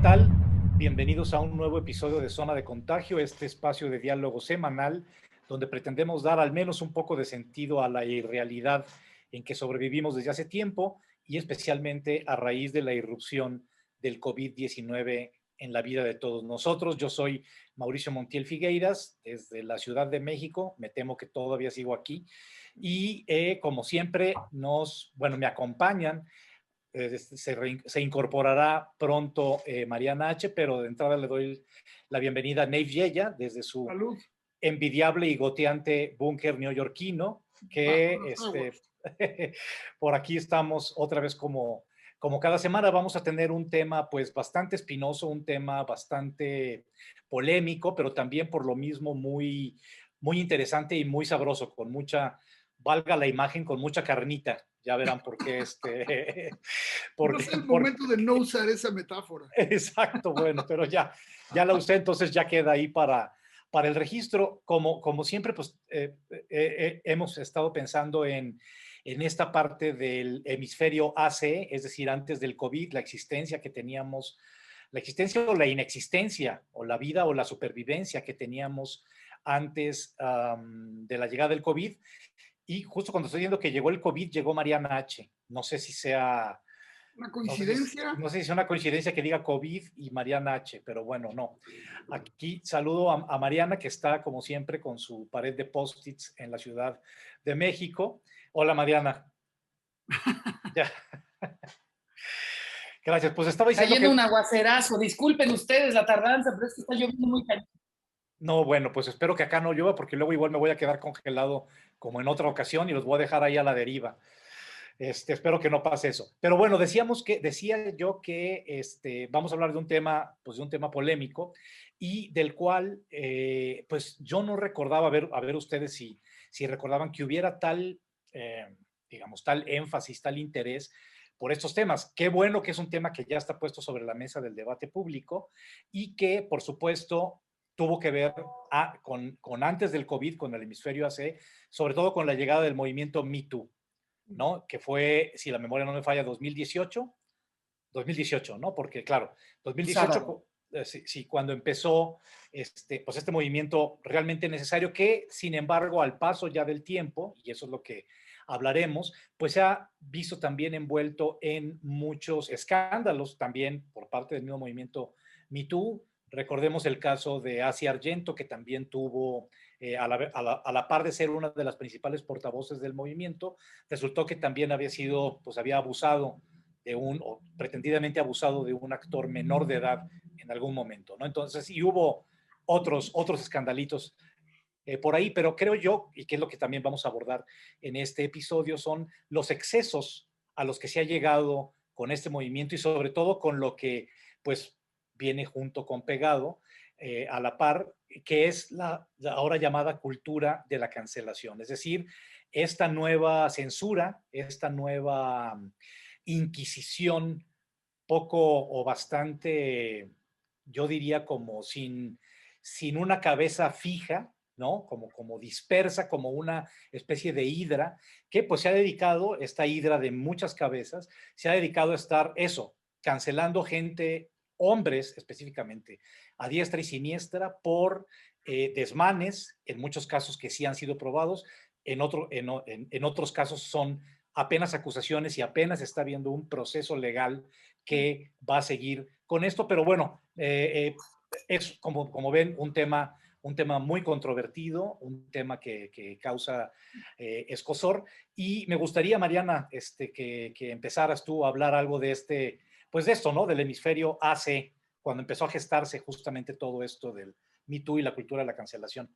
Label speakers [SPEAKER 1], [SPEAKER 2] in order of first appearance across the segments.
[SPEAKER 1] tal? Bienvenidos a un nuevo episodio de Zona de Contagio, este espacio de diálogo semanal donde pretendemos dar al menos un poco de sentido a la irrealidad en que sobrevivimos desde hace tiempo y especialmente a raíz de la irrupción del COVID-19 en la vida de todos nosotros. Yo soy Mauricio Montiel Figueiras, desde la Ciudad de México, me temo que todavía sigo aquí, y como siempre me acompañan. Se incorporará pronto Mariana H., pero de entrada le doy la bienvenida a Nave Yeya desde su
[SPEAKER 2] Salud.
[SPEAKER 1] envidiable y goteante búnker neoyorquino, que por aquí estamos otra vez como cada semana. Vamos a tener un tema pues bastante espinoso, un tema bastante polémico, pero también por lo mismo muy interesante y muy sabroso, con mucha, valga la imagen, con mucha carnita. Ya verán por qué
[SPEAKER 2] No
[SPEAKER 1] porque,
[SPEAKER 2] es el
[SPEAKER 1] porque
[SPEAKER 2] momento de no usar esa metáfora.
[SPEAKER 1] exacto, bueno, pero ya la usé, entonces ya queda ahí para el registro. Como siempre, pues hemos estado pensando en esta parte del hemisferio AC, es decir, antes del COVID, la existencia que teníamos, la existencia o la inexistencia, o la vida o la supervivencia que teníamos antes de la llegada del COVID. Y justo cuando estoy viendo que llegó el COVID, llegó Mariana H. No sé si sea
[SPEAKER 2] ¿Una
[SPEAKER 1] no sé, si,
[SPEAKER 2] coincidencia?
[SPEAKER 1] no sé si es una coincidencia que diga COVID y Mariana H., pero bueno, no. Aquí saludo a Mariana, que está como siempre con su pared de post-its en la Ciudad de México. Hola, Mariana. Ya. Gracias. Pues estaba diciendo
[SPEAKER 3] Cayendo
[SPEAKER 1] que...
[SPEAKER 3] un aguacerazo. Disculpen ustedes la tardanza, pero es que está lloviendo muy cañón.
[SPEAKER 1] No, bueno, pues espero que acá no llueva porque luego igual me voy a quedar congelado como en otra ocasión y los voy a dejar ahí a la deriva. Espero que no pase eso. Pero bueno, decía yo que vamos a hablar de un tema, pues de un tema polémico y del cual, pues yo no recordaba, a ver ustedes si recordaban que hubiera tal, digamos, tal énfasis, tal interés por estos temas. Qué bueno que es un tema que ya está puesto sobre la mesa del debate público y que, por supuesto, tuvo que ver con antes del COVID, con el hemisferio AC, sobre todo con la llegada del movimiento Me Too, ¿no? Que fue, si la memoria no me falla, 2018, ¿no? Porque claro,
[SPEAKER 3] Un sábado.
[SPEAKER 1] 2018, sí, cuando empezó pues este movimiento realmente necesario que, sin embargo, al paso ya del tiempo, y eso es lo que hablaremos, pues se ha visto también envuelto en muchos escándalos también por parte del mismo movimiento Me Too. Recordemos el caso de Asia Argento, que también tuvo, a la par de ser una de las principales portavoces del movimiento, resultó que también había sido, pues había abusado o pretendidamente abusado de un actor menor de edad en algún momento, ¿no? Entonces, y hubo otros escandalitos por ahí, pero creo yo, y que es lo que también vamos a abordar en este episodio, son los excesos a los que se ha llegado con este movimiento y sobre todo con lo que, pues, viene junto con pegado, a la par, que es la ahora llamada cultura de la cancelación. Es decir, esta nueva censura, esta nueva inquisición poco o bastante, yo diría como sin una cabeza fija, ¿no? Como dispersa, como una especie de hidra, que pues se ha dedicado, esta hidra de muchas cabezas, se ha dedicado a estar eso, cancelando gente, hombres específicamente, a diestra y siniestra por desmanes, en muchos casos que sí han sido probados, en otros casos son apenas acusaciones y apenas está habiendo un proceso legal que va a seguir con esto, pero bueno, es como ven un tema muy controvertido, un tema que causa escozor, y me gustaría, Mariana, que empezaras tú a hablar algo de pues de esto, ¿no? Del hemisferio AC, cuando empezó a gestarse justamente todo esto del Me Too y la cultura de la cancelación.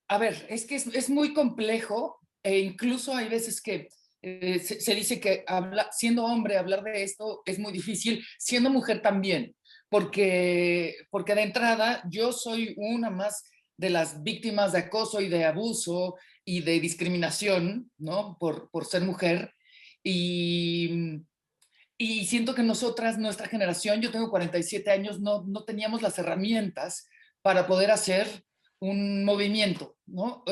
[SPEAKER 3] A ver, es que es muy complejo e incluso hay veces que se dice que siendo hombre hablar de esto es muy difícil, siendo mujer también, porque de entrada yo soy una más de las víctimas de acoso y de abuso y de discriminación, ¿no? Por ser mujer. Y, y siento que nosotras, nuestra generación, yo tengo 47 años, no teníamos las herramientas para poder hacer un movimiento, ¿no?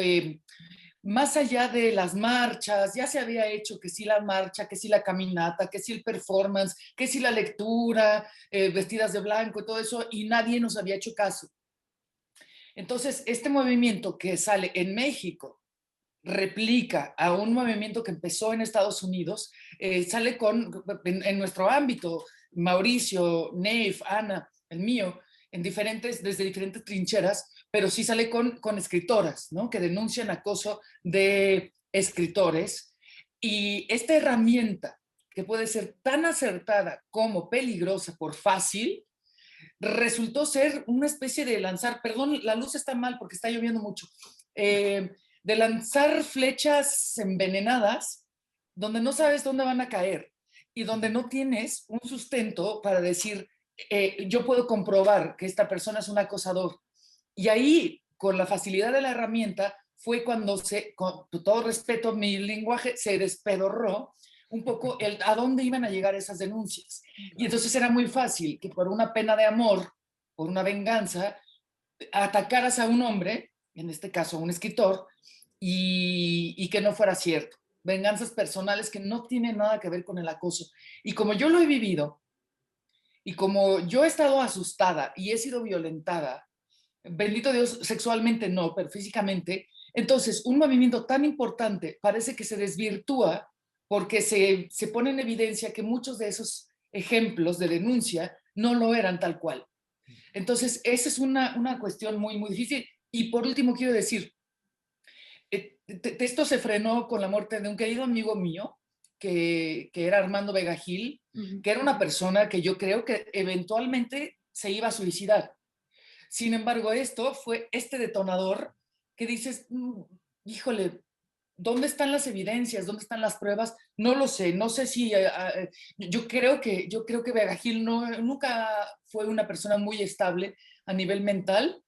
[SPEAKER 3] más allá de las marchas, ya se había hecho que sí la marcha, que sí la caminata, que sí el performance, que sí la lectura, vestidas de blanco y todo eso, y nadie nos había hecho caso. Entonces, este movimiento que sale en México replica a un movimiento que empezó en Estados Unidos, sale en nuestro ámbito, Mauricio, Neif, Ana, el mío, desde diferentes trincheras, pero sí sale con escritoras, ¿no? Que denuncian acoso de escritores. Y esta herramienta, que puede ser tan acertada como peligrosa por fácil, resultó ser una especie de lanzar, perdón, la luz está mal porque está lloviendo mucho, de lanzar flechas envenenadas donde no sabes dónde van a caer y donde no tienes un sustento para decir, yo puedo comprobar que esta persona es un acosador. Y ahí, con la facilidad de la herramienta, fue cuando con todo respeto, mi lenguaje se despedorró un poco a dónde iban a llegar esas denuncias. Y entonces era muy fácil que por una pena de amor, por una venganza, atacaras a un hombre, en este caso a un escritor, y que no fuera cierto. Venganzas personales que no tienen nada que ver con el acoso. Y como yo lo he vivido, y como yo he estado asustada y he sido violentada, bendito Dios, sexualmente no, pero físicamente, entonces un movimiento tan importante parece que se desvirtúa porque se pone en evidencia que muchos de esos ejemplos de denuncia no lo eran tal cual. Entonces, esa es una cuestión muy, muy difícil. Y por último, quiero decir, esto se frenó con la muerte de un querido amigo mío, que era Armando Vega Gil, que era una persona que yo creo que eventualmente se iba a suicidar. Sin embargo, esto fue este detonador que dices, híjole, ¿dónde están las evidencias? ¿Dónde están las pruebas? No lo sé, no sé si yo creo que Vega Gil nunca fue una persona muy estable a nivel mental,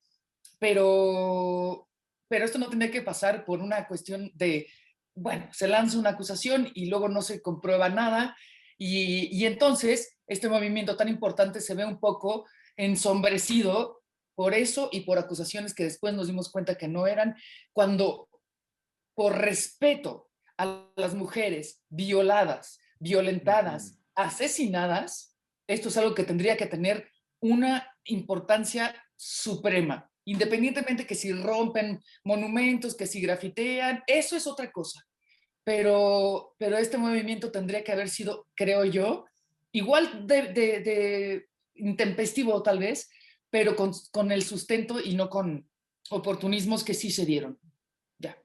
[SPEAKER 3] pero esto no tendría que pasar por una cuestión de, bueno, se lanza una acusación y luego no se comprueba nada y entonces este movimiento tan importante se ve un poco ensombrecido por eso y por acusaciones que después nos dimos cuenta que no eran, cuando por respeto a las mujeres violadas, violentadas, asesinadas, esto es algo que tendría que tener una importancia suprema, independientemente que si rompen monumentos, que si grafitean, eso es otra cosa. Pero este movimiento tendría que haber sido, creo yo, igual de intempestivo tal vez, pero con el sustento y no con oportunismos que sí se dieron. Ya.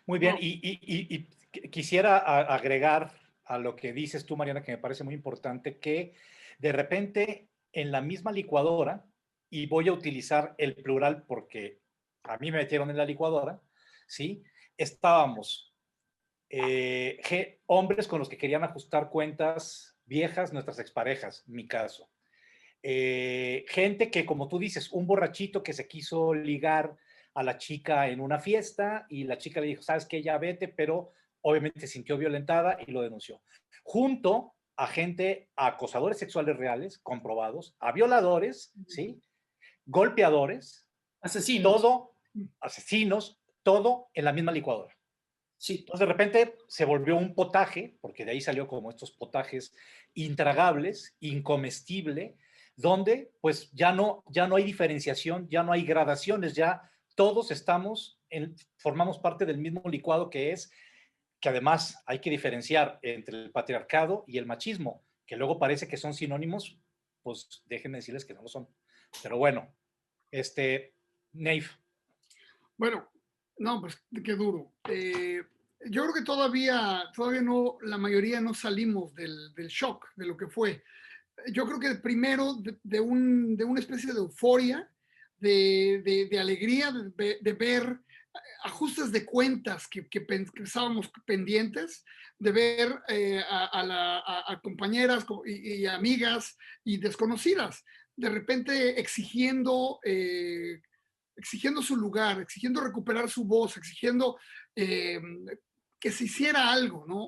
[SPEAKER 1] Muy bien, y quisiera agregar a lo que dices tú, Mariana, que me parece muy importante, que de repente en la misma licuadora, y voy a utilizar el plural porque a mí me metieron en la licuadora, ¿sí? Estábamos hombres con los que querían ajustar cuentas viejas, nuestras exparejas, mi caso. Gente que, como tú dices, un borrachito que se quiso ligar a la chica en una fiesta y la chica le dijo, sabes que ya vete, pero obviamente se sintió violentada y lo denunció. Junto a gente, a acosadores sexuales reales, comprobados, a violadores, ¿sí? Golpeadores,
[SPEAKER 3] Asesinos.
[SPEAKER 1] todo, asesinos, todo en la misma licuadora.
[SPEAKER 3] Sí.
[SPEAKER 1] Entonces de repente se volvió un potaje, porque de ahí salió como estos potajes intragables, incomestible, donde pues ya no hay diferenciación, ya no hay gradaciones, ya todos formamos parte del mismo licuado que además hay que diferenciar entre el patriarcado y el machismo, que luego parece que son sinónimos, pues déjenme decirles que no lo son. Pero bueno, Neif.
[SPEAKER 2] Bueno, no, pues qué duro. Yo creo que todavía no, la mayoría no salimos del shock de lo que fue. Yo creo que primero de una especie de euforia, de alegría, de ver ajustes de cuentas que estábamos pendientes, de ver a compañeras y amigas y desconocidas, de repente exigiendo su lugar, exigiendo recuperar su voz, exigiendo que se hiciera algo, ¿no?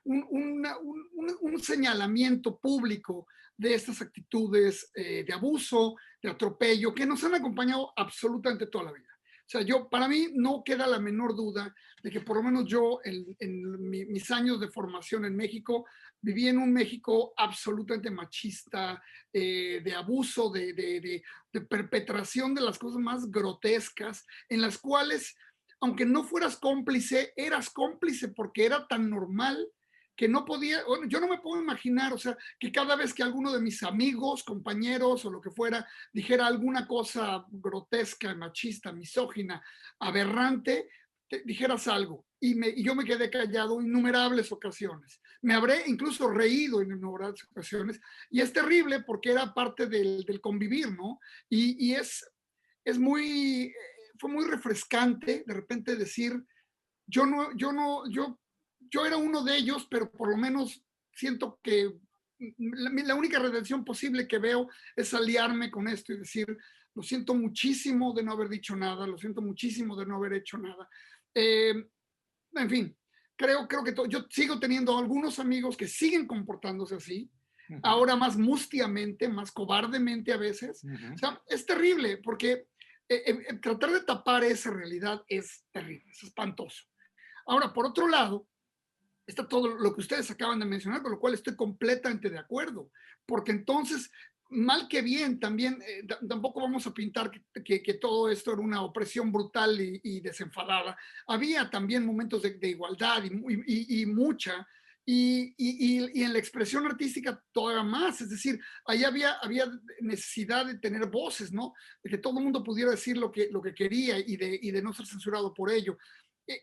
[SPEAKER 2] Un señalamiento público de estas actitudes de abuso, de atropello, que nos han acompañado absolutamente toda la vida. sea, para mí no queda la menor duda de que por lo menos yo mis años de formación en México, viví en un México absolutamente machista, de abuso, de perpetración de las cosas más grotescas, en las cuales, aunque no fueras cómplice, eras cómplice porque era tan normal que no podía, bueno, yo no me puedo imaginar, o sea, que cada vez que alguno de mis amigos, compañeros o lo que fuera, dijera alguna cosa grotesca, machista, misógina, aberrante, dijeras algo. Y yo me quedé callado innumerables ocasiones. Me habré incluso reído en innumerables ocasiones. Y es terrible porque era parte del convivir, ¿no? Y es muy, fue muy refrescante de repente decir, yo no, yo no, yo era uno de ellos, pero por lo menos siento que la única redención posible que veo es aliarme con esto y decir, lo siento muchísimo de no haber dicho nada, lo siento muchísimo de no haber hecho nada. En fin, creo que yo sigo teniendo algunos amigos que siguen comportándose así, ahora más mustiamente, más cobardemente a veces. O sea, es terrible porque tratar de tapar esa realidad es terrible, es espantoso. Ahora, por otro lado, está todo lo que ustedes acaban de mencionar, con lo cual estoy completamente de acuerdo, porque entonces, mal que bien, también tampoco vamos a pintar que todo esto era una opresión brutal y desenfadada. Había también momentos de igualdad y mucha, y en la expresión artística todavía más, es decir, ahí había necesidad de tener voces, ¿no? De que todo el mundo pudiera decir lo que quería y de no ser censurado por ello.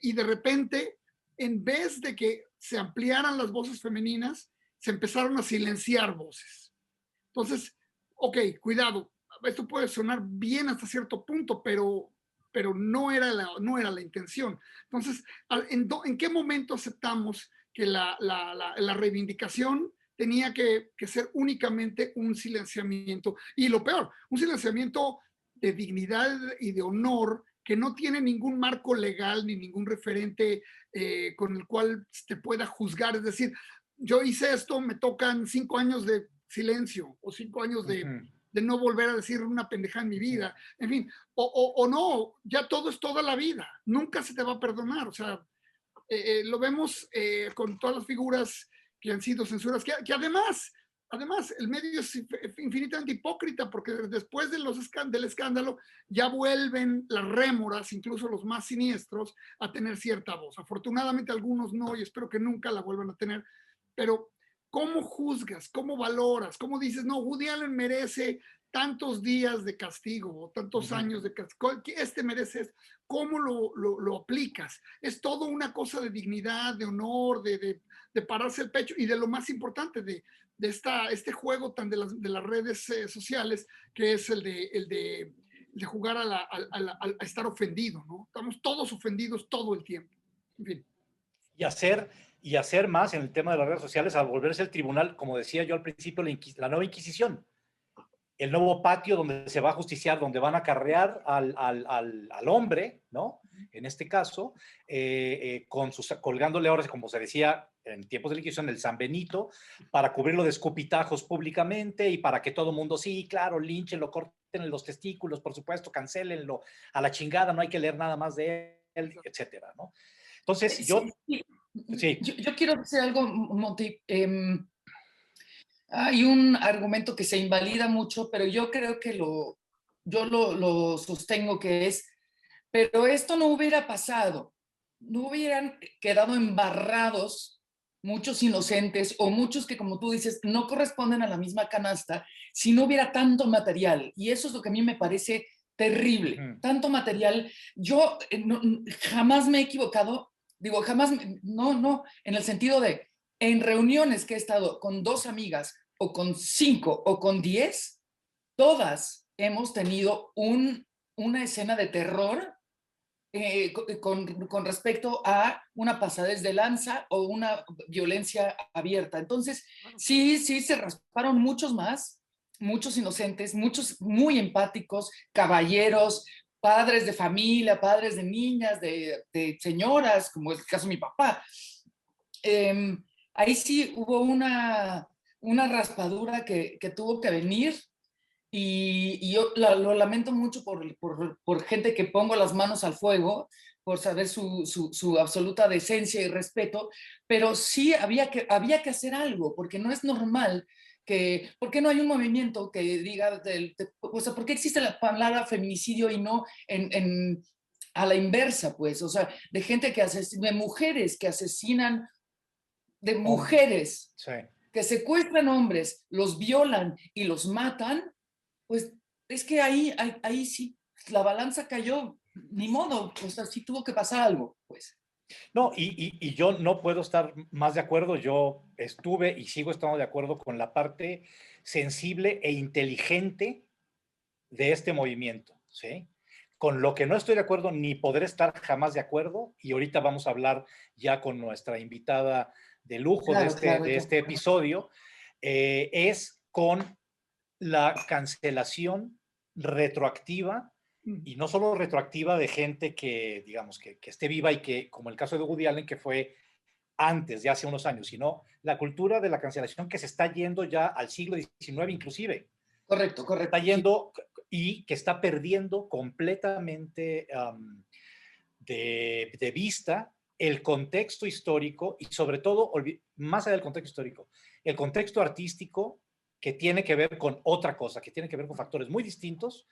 [SPEAKER 2] Y de repente, en vez de que se ampliaran las voces femeninas, se empezaron a silenciar voces. Entonces, ok, cuidado, esto puede sonar bien hasta cierto punto, pero no era la intención. Entonces, ¿en qué momento aceptamos que la reivindicación tenía que ser únicamente un silenciamiento? Y lo peor, un silenciamiento de dignidad y de honor que no tiene ningún marco legal ni ningún referente con el cual te pueda juzgar. Es decir, yo hice esto, me tocan 5 años de silencio o 5 años de no volver a decir una pendejada en mi vida. En fin, o no, ya todo es toda la vida. Nunca se te va a perdonar. O sea, lo vemos con todas las figuras que han sido censuradas, que además el medio es infinitamente hipócrita porque después del escándalo ya vuelven las rémoras, incluso los más siniestros, a tener cierta voz. Afortunadamente algunos no y espero que nunca la vuelvan a tener, pero ¿cómo juzgas? ¿Cómo valoras? ¿Cómo dices, no, Woody Allen merece tantos días de castigo o tantos años de castigo? Este merece esto. ¿Cómo lo aplicas? Es todo una cosa de dignidad, de honor, de pararse el pecho y de lo más importante, de este juego tan de las redes sociales, que es el de jugar a estar ofendido, ¿no? Estamos todos ofendidos todo el tiempo. En fin.
[SPEAKER 1] Y hacer más en el tema de las redes sociales al volverse el tribunal, como decía yo al principio, la nueva Inquisición. El nuevo patio donde se va a justiciar, donde van a acarrear al hombre, ¿no? En este caso, colgándole ahora, como se decía en tiempos de la Inquisición, el San Benito, para cubrirlo de escupitajos públicamente y para que todo el mundo, sí, claro, línchenlo, corten los testículos, por supuesto, cancélenlo a la chingada, no hay que leer nada más de él, etcétera, ¿no? Entonces,
[SPEAKER 3] yo quiero decir algo, Monty. Hay un argumento que se invalida mucho, pero yo creo que yo lo sostengo, que es, pero esto no hubiera pasado, no hubieran quedado embarrados muchos inocentes o muchos que, como tú dices, no corresponden a la misma canasta si no hubiera tanto material. Y eso es lo que a mí me parece terrible, tanto material. Yo jamás me he equivocado, digo, jamás, no, en el sentido de, en reuniones que he estado con 2 amigas o con 5 o con 10, todas hemos tenido una escena de terror con respecto a una pasadez de lanza o una violencia abierta. Entonces, sí, se rasparon muchos más, muchos inocentes, muchos muy empáticos, caballeros, padres de familia, padres de niñas, de señoras, como es el caso de mi papá. Ahí sí hubo una raspadura que tuvo que venir, y yo lo lamento mucho por gente que pongo las manos al fuego, por saber su absoluta decencia y respeto, pero sí había que hacer algo, porque no es normal que, ¿por qué no hay un movimiento que diga, o sea, ¿por qué existe la palabra feminicidio y no a la inversa, pues? O sea, de gente que asesina, de mujeres que asesinan, de mujeres
[SPEAKER 1] Sí.
[SPEAKER 3] que secuestran hombres, los violan y los matan, pues es que ahí sí, la balanza cayó, ni modo, o sea, sí tuvo que pasar algo, pues.
[SPEAKER 1] No, y yo no puedo estar más de acuerdo. Yo estuve y sigo estando de acuerdo con la parte sensible e inteligente de este movimiento, ¿sí? Con lo que no estoy de acuerdo, ni podré estar jamás de acuerdo, y ahorita vamos a hablar ya con nuestra invitada de lujo
[SPEAKER 3] Claro, claro,
[SPEAKER 1] de este episodio, es con la cancelación retroactiva, y no solo retroactiva de gente que, digamos, que esté viva y que, como el caso de Woody Allen, que fue antes, de hace unos años, sino la cultura de la cancelación que se está yendo ya al siglo XIX inclusive.
[SPEAKER 3] correcto,
[SPEAKER 1] Está
[SPEAKER 3] correcto. Sí.
[SPEAKER 1] yendo y que está perdiendo completamente de vista el contexto histórico y sobre todo, más allá del contexto histórico, el contexto artístico que tiene que ver con otra cosa, que tiene que ver con factores muy distintos,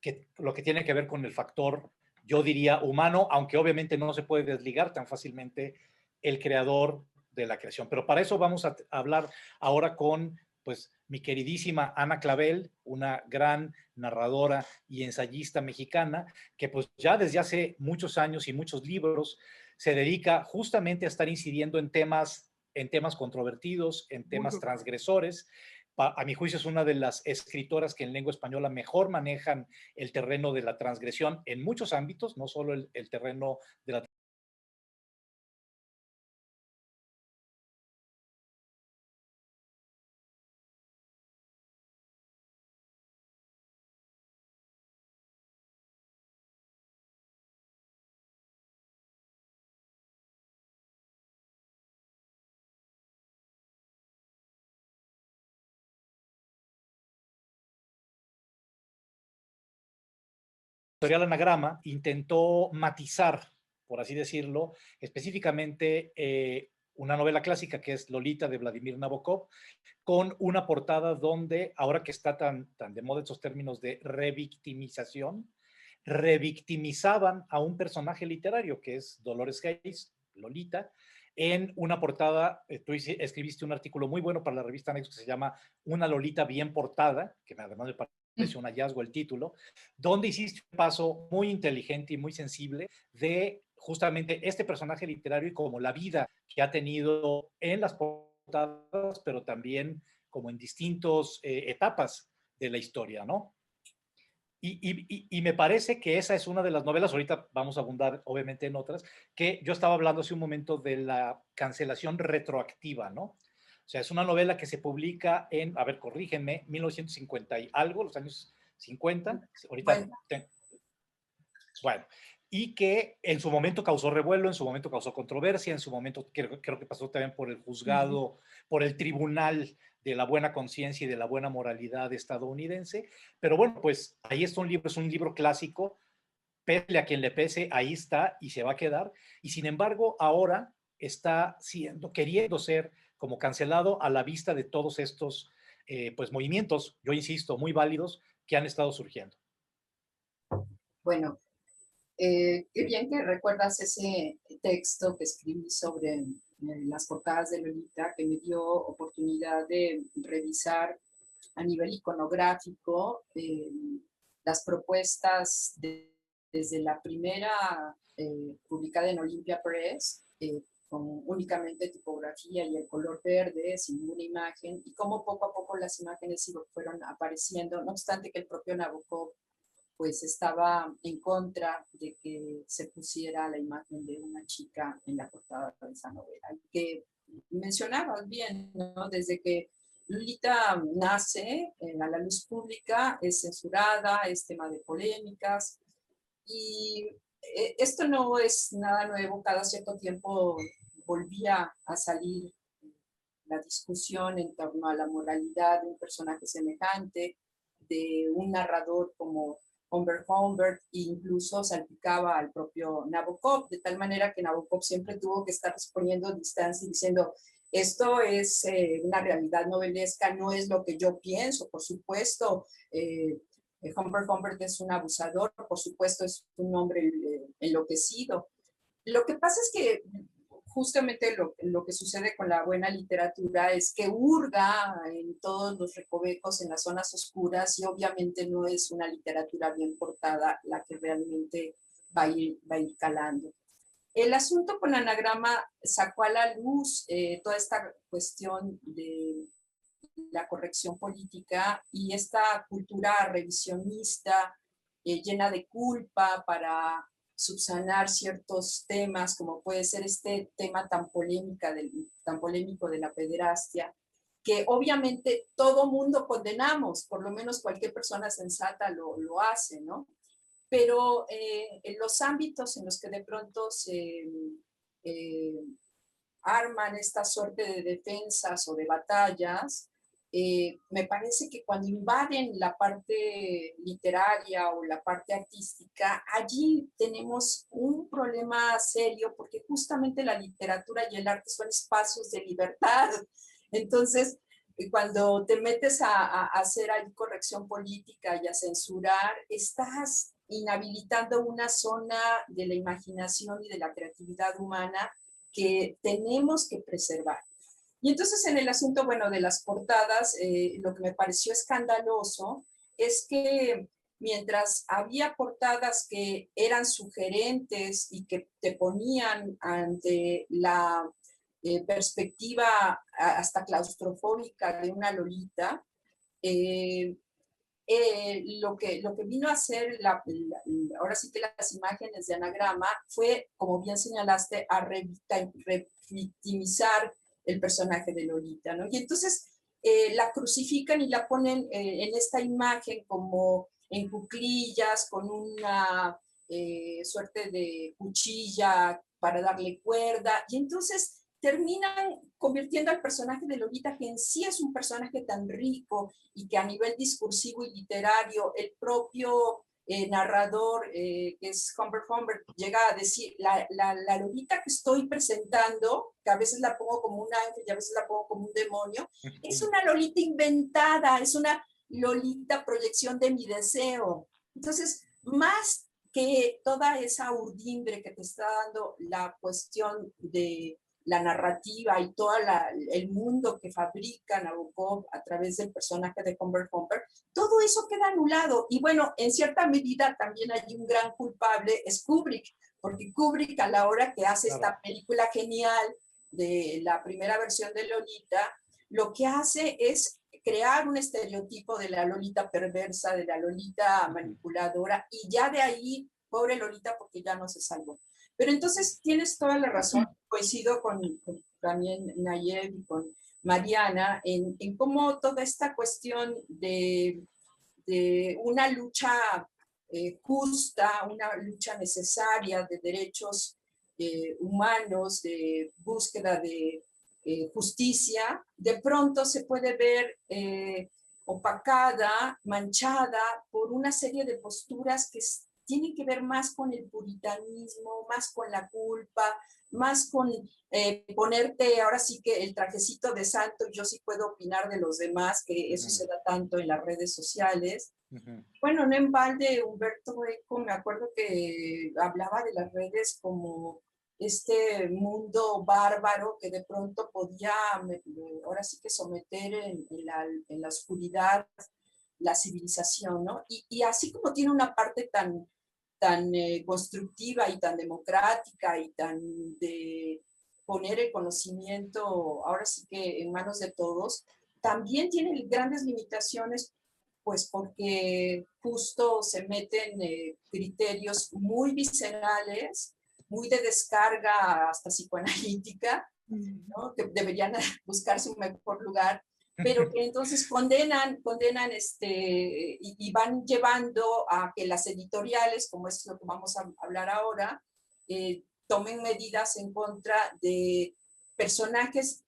[SPEAKER 1] que lo que tiene que ver con el factor, yo diría, humano, aunque obviamente no se puede desligar tan fácilmente el creador de la creación. Pero para eso vamos a hablar ahora con pues mi queridísima Ana Clavel, una gran narradora y ensayista mexicana, que pues ya desde hace muchos años y muchos libros se dedica justamente a estar incidiendo en temas controvertidos, en temas transgresores. A mi juicio es una de las escritoras que en lengua española mejor manejan el terreno de la transgresión en muchos ámbitos, no solo el terreno de la editorial Anagrama intentó matizar, por así decirlo, específicamente una novela clásica que es Lolita de Vladimir Nabokov, con una portada donde, ahora que está tan de moda estos términos de revictimización, revictimizaban a un personaje literario que es Dolores Hayes, Lolita, en una portada. Tú escribiste un artículo muy bueno para la revista Nexo que se llama Una Lolita bien portada, que además me parece un hallazgo el título, donde hiciste un paso muy inteligente y muy sensible de justamente este personaje literario y como la vida que ha tenido en las portadas, pero también como en distintas etapas de la historia, ¿no? Y me parece que esa es una de las novelas, ahorita vamos a abundar obviamente en otras, que yo estaba hablando hace un momento de la cancelación retroactiva, ¿no? O sea, es una novela que se publica en, a ver, corrígenme, 1950 y algo, los años 50, ahorita, bueno, y que en su momento causó revuelo, en su momento causó controversia, en su momento creo que pasó también por el juzgado, por el tribunal de la buena conciencia y de la buena moralidad estadounidense. Pero bueno, pues ahí está un libro, es un libro clásico, pese a quien le pese, ahí está y se va a quedar. Y sin embargo, ahora está queriendo ser como cancelado a la vista de todos estos pues movimientos, yo insisto, muy válidos que han estado surgiendo.
[SPEAKER 4] Bueno, qué bien que recuerdas ese texto que escribí sobre las portadas de Lolita, que me dio oportunidad de revisar a nivel iconográfico las propuestas desde la primera publicada en Olympia Press, con únicamente tipografía y el color verde, sin ninguna imagen, y cómo poco a poco las imágenes fueron apareciendo, no obstante que el propio Nabokov pues estaba en contra de que se pusiera la imagen de una chica en la portada de esa novela. Y que mencionabas bien, ¿no? Desde que Lolita nace a la luz pública, es censurada, es tema de polémicas, y esto no es nada nuevo. Cada cierto tiempo volvía a salir la discusión en torno a la moralidad de un personaje semejante, de un narrador como Humbert Humbert, e incluso salpicaba al propio Nabokov, de tal manera que Nabokov siempre tuvo que estar poniendo distancia y diciendo, esto es una realidad novelesca, no es lo que yo pienso, por supuesto. Humbert Humbert es un abusador, por supuesto es un hombre enloquecido. Lo que pasa es que justamente lo que sucede con la buena literatura es que hurga en todos los recovecos, en las zonas oscuras, y obviamente no es una literatura bien portada la que realmente va a ir calando. El asunto con Anagrama sacó a la luz toda esta cuestión de la corrección política y esta cultura revisionista llena de culpa para subsanar ciertos temas, como puede ser este tema tan polémico de la pederastia, que obviamente todo mundo condenamos, por lo menos cualquier persona sensata lo hace, ¿no? Pero en los ámbitos en los que de pronto se arman esta suerte de defensas o de batallas, me parece que cuando invaden la parte literaria o la parte artística, allí tenemos un problema serio, porque justamente la literatura y el arte son espacios de libertad. Entonces, cuando te metes a hacer ahí corrección política y a censurar, estás inhabilitando una zona de la imaginación y de la creatividad humana que tenemos que preservar. Y entonces en el asunto, bueno, de las portadas, lo que me pareció escandaloso es que mientras había portadas que eran sugerentes y que te ponían ante la perspectiva hasta claustrofóbica de una Lolita, lo que vino a hacer ahora sí que las imágenes de Anagrama fue, como bien señalaste, a revictimizar el personaje de Lolita, ¿no? Y entonces la crucifican y la ponen en esta imagen como en cuclillas, con una suerte de cuchilla para darle cuerda, y entonces terminan convirtiendo al personaje de Lolita, que en sí es un personaje tan rico y que a nivel discursivo y literario el propio narrador, que es Humbert Humbert, llega a decir, la Lolita que estoy presentando, que a veces la pongo como un ángel y a veces la pongo como un demonio, es una Lolita inventada, es una Lolita proyección de mi deseo. Entonces, más que toda esa urdimbre que te está dando la cuestión de la narrativa y todo el mundo que fabrica Nabokov a través del personaje de Humbert Humbert, todo eso queda anulado. Y bueno, en cierta medida también hay un gran culpable, es Kubrick, porque Kubrick, a la hora que hace esta película genial de la primera versión de Lolita, lo que hace es crear un estereotipo de la Lolita perversa, de la Lolita manipuladora, y ya de ahí, pobre Lolita, porque ya no se salvó. Pero entonces tienes toda la razón, coincido con también Nayib y con Mariana, en cómo toda esta cuestión de una lucha justa, una lucha necesaria de derechos humanos, de búsqueda de justicia, de pronto se puede ver opacada, manchada por una serie de posturas que tienen que ver más con el puritanismo, más con la culpa, más con ponerte ahora sí que el trajecito de santo, yo sí puedo opinar de los demás, que eso se da tanto en las redes sociales. Bueno, no en balde, Humberto Eco, me acuerdo que hablaba de las redes como este mundo bárbaro que de pronto podía ahora sí que someter en la oscuridad la civilización, ¿no? Y así como tiene una parte tan constructiva y tan democrática y tan de poner el conocimiento ahora sí que en manos de todos, también tiene grandes limitaciones, pues porque justo se meten criterios muy viscerales, muy de descarga hasta psicoanalítica, ¿no? Que deberían buscarse un mejor lugar, pero que entonces condenan y van llevando a que las editoriales, como es lo que vamos a hablar ahora, tomen medidas en contra de personajes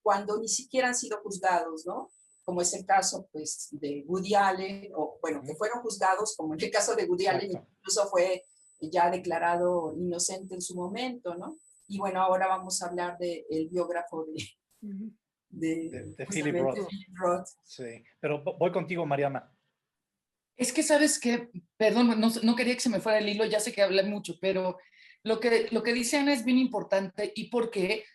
[SPEAKER 4] cuando ni siquiera han sido juzgados, ¿no? como es el caso pues, de Woody Allen, o bueno, que fueron juzgados, como en el caso de Woody Allen, incluso fue ya declarado inocente en su momento, ¿no? Y bueno, ahora vamos a hablar del biógrafo
[SPEAKER 1] de Philip Roth. Sí, pero voy contigo, Mariana.
[SPEAKER 3] Es que, ¿sabes qué? Perdón, no quería que se me fuera el hilo, ya sé que hablé mucho, pero lo que dice Ana es bien importante y porque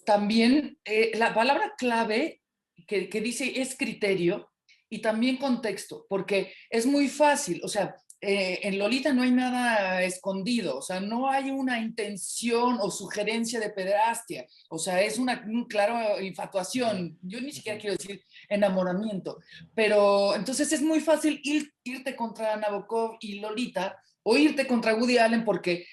[SPEAKER 3] también la palabra clave que dice es criterio y también contexto, porque es muy fácil, o sea, en Lolita no hay nada escondido, o sea, no hay una intención o sugerencia de pederastia, o sea, es una clara infatuación, yo ni siquiera quiero decir enamoramiento, pero entonces es muy fácil irte contra Nabokov y Lolita o irte contra Woody Allen porque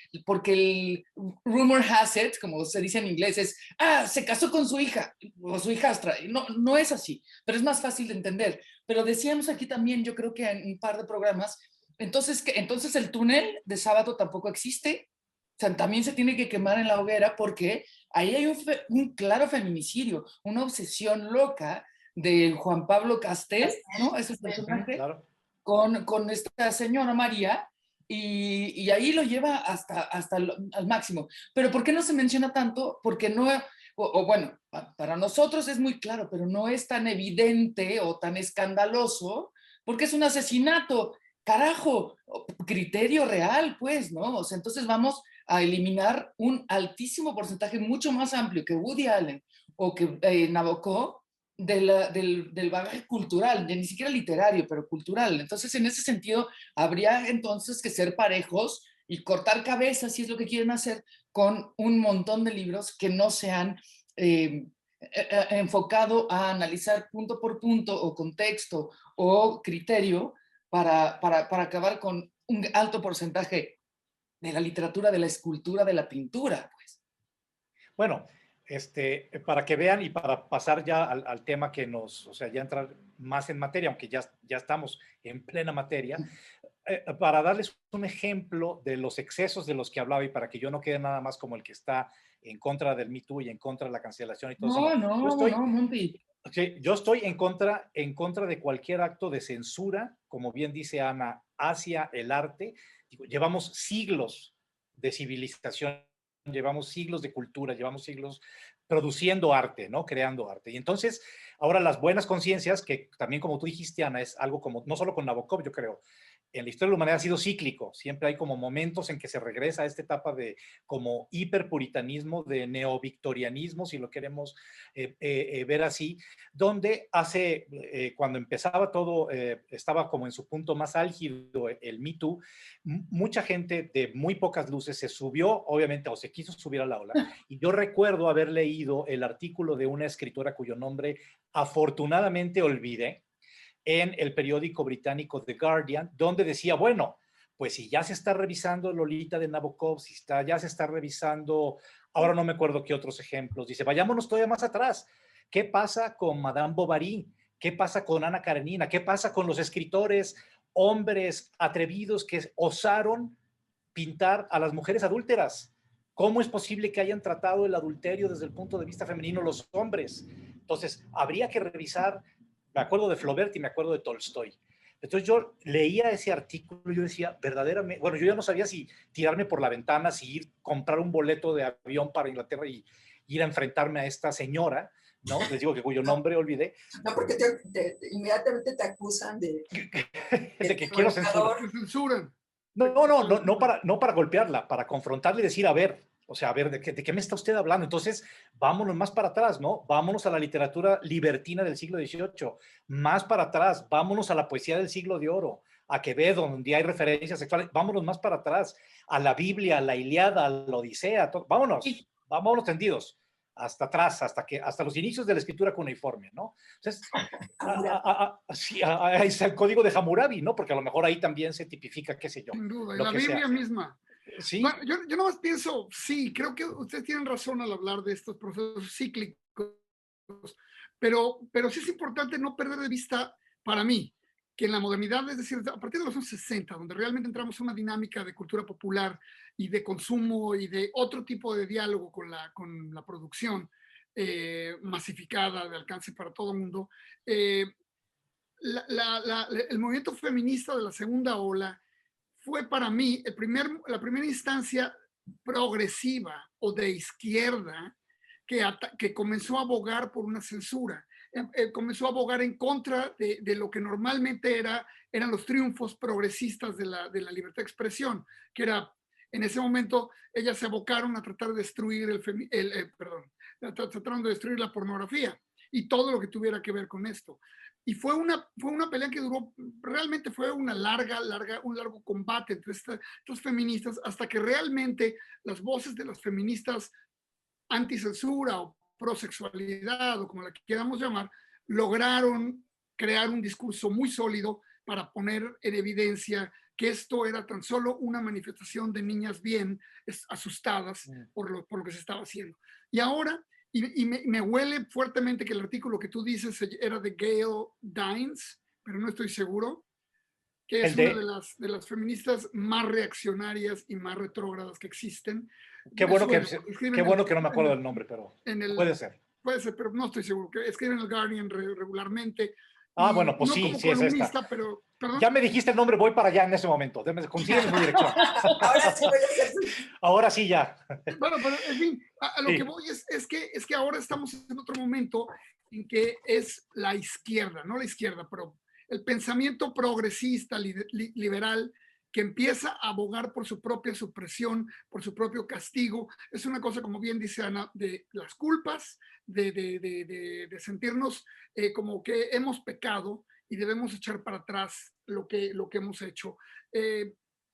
[SPEAKER 3] el rumor has it, como se dice en inglés, es, se casó con su hija o su hijastra. No es así, pero es más fácil de entender. Pero decíamos aquí también, yo creo que en un par de programas, entonces el túnel de Sábato tampoco existe. O sea, también se tiene que quemar en la hoguera porque ahí hay un claro feminicidio, una obsesión loca de Juan Pablo Castel, ¿no? Ese personaje, claro, con esta señora María, y ahí lo lleva hasta al máximo. Pero ¿por qué no se menciona tanto? Porque no, o bueno, para nosotros es muy claro, pero no es tan evidente o tan escandaloso, porque es un asesinato, carajo, criterio real, pues, ¿no? O sea, entonces vamos a eliminar un altísimo porcentaje, mucho más amplio que Woody Allen o que Nabokov, del bagaje cultural, ni siquiera literario, pero cultural. Entonces, en ese sentido, habría entonces que ser parejos y cortar cabezas, si es lo que quieren hacer, con un montón de libros que no se han enfocado a analizar punto por punto o contexto o criterio para acabar con un alto porcentaje de la literatura, de la escultura, de la pintura, pues.
[SPEAKER 1] Bueno, para que vean y para pasar ya al tema que o sea, ya entrar más en materia, aunque ya estamos en plena materia, para darles un ejemplo de los excesos de los que hablaba y para que yo no quede nada más como el que está en contra del Me Too y en contra de la cancelación y todo eso.
[SPEAKER 3] No, Monty.
[SPEAKER 1] Sí, yo estoy en contra de cualquier acto de censura, como bien dice Ana, hacia el arte. Digo, llevamos siglos de civilización, llevamos siglos de cultura, llevamos siglos produciendo arte, ¿no? Creando arte. Y entonces, ahora las buenas conciencias, que también como tú dijiste, Ana, es algo como, no solo con Nabokov, yo creo, en la historia de la humanidad ha sido cíclico. Siempre hay como momentos en que se regresa a esta etapa de como hiperpuritanismo, de neovictorianismo, si lo queremos ver así, donde cuando empezaba todo, estaba como en su punto más álgido el Me Too, mucha gente de muy pocas luces se subió, obviamente, o se quiso subir a la ola. Y yo recuerdo haber leído el artículo de una escritora cuyo nombre afortunadamente olvidé, en el periódico británico The Guardian, donde decía, bueno, pues si ya se está revisando Lolita de Nabokov, ya se está revisando, ahora no me acuerdo qué otros ejemplos, dice, vayámonos todavía más atrás. ¿Qué pasa con Madame Bovary? ¿Qué pasa con Ana Karenina? ¿Qué pasa con los escritores, hombres atrevidos que osaron pintar a las mujeres adúlteras? ¿Cómo es posible que hayan tratado el adulterio desde el punto de vista femenino los hombres? Entonces, habría que revisar. Me acuerdo de Flaubert y me acuerdo de Tolstoy. Entonces yo leía ese artículo y yo decía, verdaderamente, bueno, yo ya no sabía si tirarme por la ventana, si comprar un boleto de avión para Inglaterra y ir a enfrentarme a esta señora, ¿no? Les digo que cuyo nombre olvidé.
[SPEAKER 4] No, porque inmediatamente te acusan de
[SPEAKER 1] que quiero censurar. No para golpearla, para confrontarla y decir, a ver, o sea, a ver, ¿de qué me está usted hablando? Entonces, vámonos más para atrás, ¿no? Vámonos a la literatura libertina del siglo XVIII, más para atrás, vámonos a la poesía del siglo de oro, a Quevedo, donde hay referencias sexuales, vámonos más para atrás, a la Biblia, a la Ilíada, a la Odisea, vámonos, vámonos tendidos, hasta atrás, hasta los inicios de la escritura cuneiforme, ¿no? Entonces, es el código de Hammurabi, ¿no? Porque a lo mejor ahí también se tipifica, qué sé yo.
[SPEAKER 2] Sin duda, la Biblia misma.
[SPEAKER 1] Sí.
[SPEAKER 2] Bueno, yo nomás pienso, sí, creo que ustedes tienen razón al hablar de estos procesos cíclicos, pero sí es importante no perder de vista, para mí, que en la modernidad, es decir, a partir de los años 60, donde realmente entramos en una dinámica de cultura popular y de consumo y de otro tipo de diálogo con la producción, masificada, de alcance para todo el mundo. El movimiento feminista de la segunda ola fue para mí la primera instancia progresiva o de izquierda que comenzó a abogar por una censura. Comenzó a abogar en contra de lo que normalmente eran los triunfos progresistas de la libertad de expresión, que era, en ese momento, ellas se abocaron a tratar de destruir trataron de destruir la pornografía y todo lo que tuviera que ver con esto. Y fue una pelea que duró, realmente fue un largo combate entre estos feministas, hasta que realmente las voces de las feministas anticensura o prosexualidad, o como la queramos llamar, lograron crear un discurso muy sólido para poner en evidencia que esto era tan solo una manifestación de niñas bien asustadas por lo que se estaba haciendo. Y ahora, me huele fuertemente que el artículo que tú dices era de Gail Dines, pero no estoy seguro, que es una de las feministas más reaccionarias y más retrógradas que existen.
[SPEAKER 1] Qué bueno que no me acuerdo del nombre, pero puede ser.
[SPEAKER 2] Puede ser, pero no estoy seguro. Que escribe en el Guardian regularmente.
[SPEAKER 1] Bueno, pues
[SPEAKER 2] no
[SPEAKER 1] sí,
[SPEAKER 2] como
[SPEAKER 1] sí es esta.
[SPEAKER 2] Pero, ¿perdón?
[SPEAKER 1] Ya me dijiste el nombre, voy para allá en ese momento. Consígueme mi dirección.
[SPEAKER 4] Ahora sí voy a hacer.
[SPEAKER 1] Ahora sí ya.
[SPEAKER 2] Bueno, pero en fin, a lo que voy es que ahora estamos en otro momento en que es la izquierda, no la izquierda, pero el pensamiento progresista, liberal, que empieza a abogar por su propia supresión, por su propio castigo. Es una cosa, como bien dice Ana, de las culpas, de sentirnos como que hemos pecado y debemos echar para atrás lo que hemos hecho.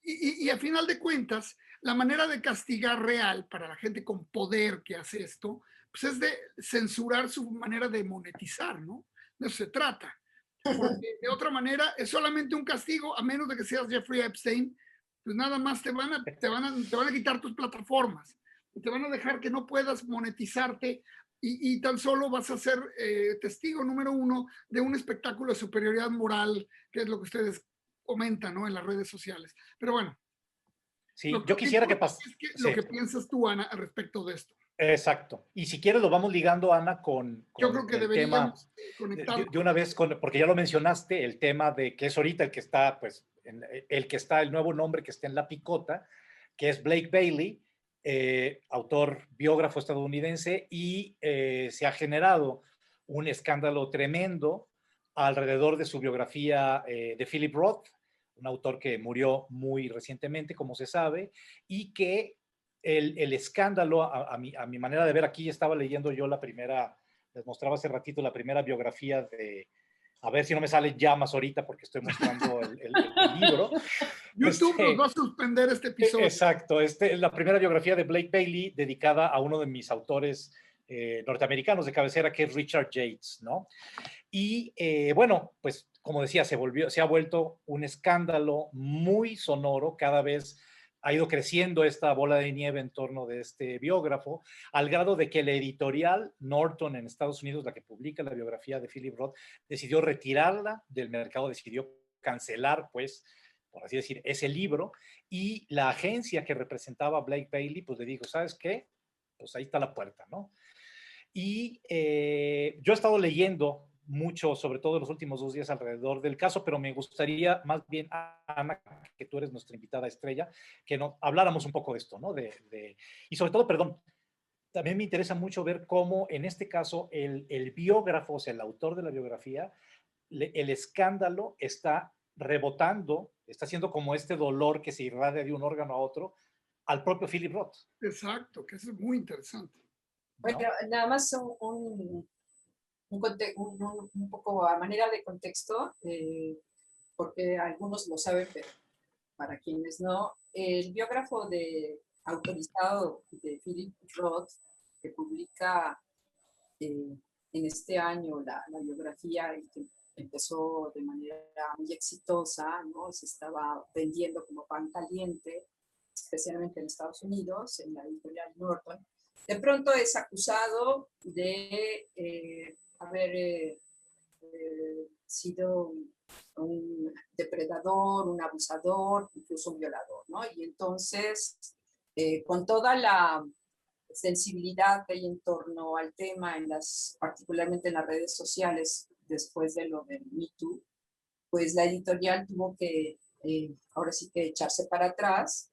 [SPEAKER 2] Y a final de cuentas, la manera de castigar real para la gente con poder que hace esto, pues es de censurar su manera de monetizar, ¿no? De eso se trata. Porque de otra manera es solamente un castigo, a menos de que seas Jeffrey Epstein, pues nada más te van a quitar tus plataformas, te van a dejar que no puedas monetizarte y tan solo vas a ser testigo número uno de un espectáculo de superioridad moral, que es lo que ustedes comentan, ¿no?, en las redes sociales. Pero bueno.
[SPEAKER 1] Sí, yo quisiera que pase.
[SPEAKER 2] Lo que piensas tú, Ana, al respecto de esto.
[SPEAKER 1] Exacto. Y si quieres lo vamos ligando, Ana, con
[SPEAKER 2] yo creo que
[SPEAKER 1] el tema
[SPEAKER 2] conectar
[SPEAKER 1] de una vez, porque ya lo mencionaste, el tema de que es ahorita el que está, pues, el nuevo nombre que está en la picota, que es Blake Bailey, autor, biógrafo estadounidense, y se ha generado un escándalo tremendo alrededor de su biografía de Philip Roth, un autor que murió muy recientemente, como se sabe, y que el escándalo, a mi manera de ver, aquí estaba leyendo yo les mostraba hace ratito la primera biografía de, a ver si no me sale llamas ahorita porque estoy mostrando el libro.
[SPEAKER 2] YouTube nos va a suspender este episodio.
[SPEAKER 1] Exacto, es la primera biografía de Blake Bailey dedicada a uno de mis autores norteamericanos de cabecera, que es Richard Yates, ¿no? Y bueno, pues como decía, se ha vuelto un escándalo muy sonoro, cada vez ha ido creciendo esta bola de nieve en torno de este biógrafo, al grado de que la editorial Norton en Estados Unidos, la que publica la biografía de Philip Roth, decidió retirarla del mercado, decidió cancelar, pues, por así decir, ese libro, y la agencia que representaba a Blake Bailey, pues le dijo, ¿sabes qué? Pues ahí está la puerta, ¿no? Y yo he estado leyendo mucho, sobre todo en los últimos 2 días, alrededor del caso, pero me gustaría más bien, Ana, que tú eres nuestra invitada estrella, que habláramos un poco de esto, ¿no? Y sobre todo, perdón, también me interesa mucho ver cómo, en este caso, el biógrafo, o sea, el autor de la biografía, el escándalo está rebotando, está haciendo como este dolor que se irradia de un órgano a otro al propio Philip Roth.
[SPEAKER 2] Exacto, que eso es muy interesante.
[SPEAKER 4] Bueno, ¿no? Nada más un poco a manera de contexto, porque algunos lo saben, pero para quienes no, el biógrafo autorizado de Philip Roth, que publica en este año la biografía y que empezó de manera muy exitosa, ¿no? Se estaba vendiendo como pan caliente, especialmente en Estados Unidos, en la editorial Norton. De pronto es acusado de haber sido un depredador, un abusador, incluso un violador, ¿no? Y entonces, con toda la sensibilidad que hay en torno al tema, particularmente en las redes sociales, después de lo del Me Too, pues la editorial tuvo que, ahora sí que echarse para atrás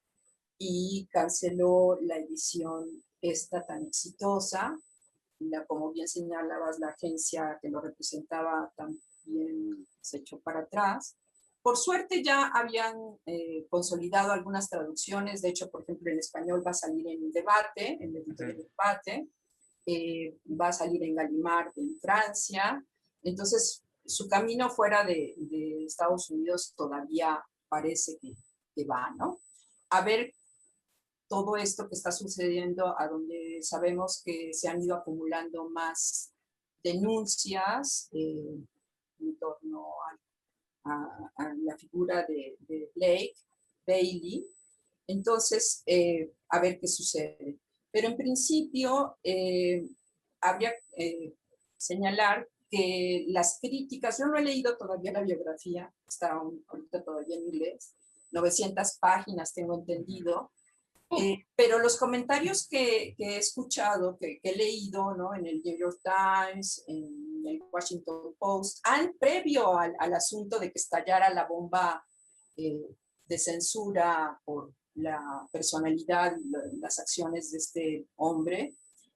[SPEAKER 4] y canceló la edición esta tan exitosa. Como bien señalabas, la agencia que lo representaba también se echó para atrás. Por suerte ya habían consolidado algunas traducciones. De hecho, por ejemplo, en español va a salir en el Debate, en el editorial Debate. Va a salir en Gallimard en Francia. Entonces, su camino fuera de Estados Unidos todavía parece que va, ¿no? A ver todo esto que está sucediendo, a donde sabemos que se han ido acumulando más denuncias en torno a la figura de Blake, Bailey. Entonces, a ver qué sucede. Pero en principio, habría señalar que las críticas, yo no he leído todavía la biografía, está ahorita todavía en inglés, 900 páginas tengo entendido, pero los comentarios que he escuchado, que he leído, ¿no? En el New York Times, en el Washington Post, previo al asunto de que estallara la bomba de censura por la personalidad y las acciones de este hombre,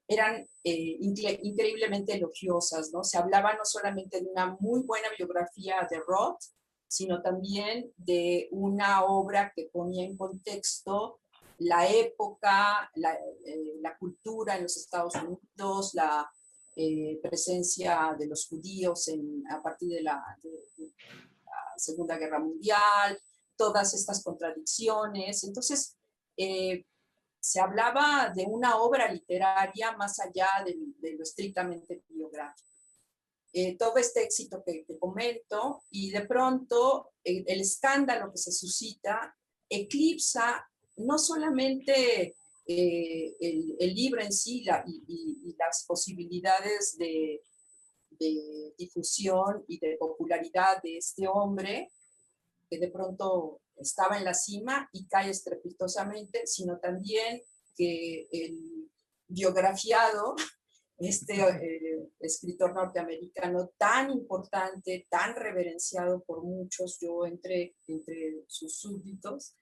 [SPEAKER 4] eran increíblemente elogiosas, ¿no? Se hablaba no solamente de una muy buena biografía de Roth, sino también de una obra que ponía en contexto la época, la cultura en los Estados Unidos, la presencia de los judíos a partir de la Segunda Guerra Mundial, todas estas contradicciones. Entonces, se hablaba de una obra literaria más allá de lo estrictamente biográfico. Todo este éxito que comento, y de pronto el escándalo que se suscita eclipsa no solamente el libro en sí y las posibilidades de difusión y de popularidad de este hombre, que de pronto estaba en la cima y cae estrepitosamente, sino también que el biografiado, escritor norteamericano tan importante, tan reverenciado por muchos, yo entre sus súbditos,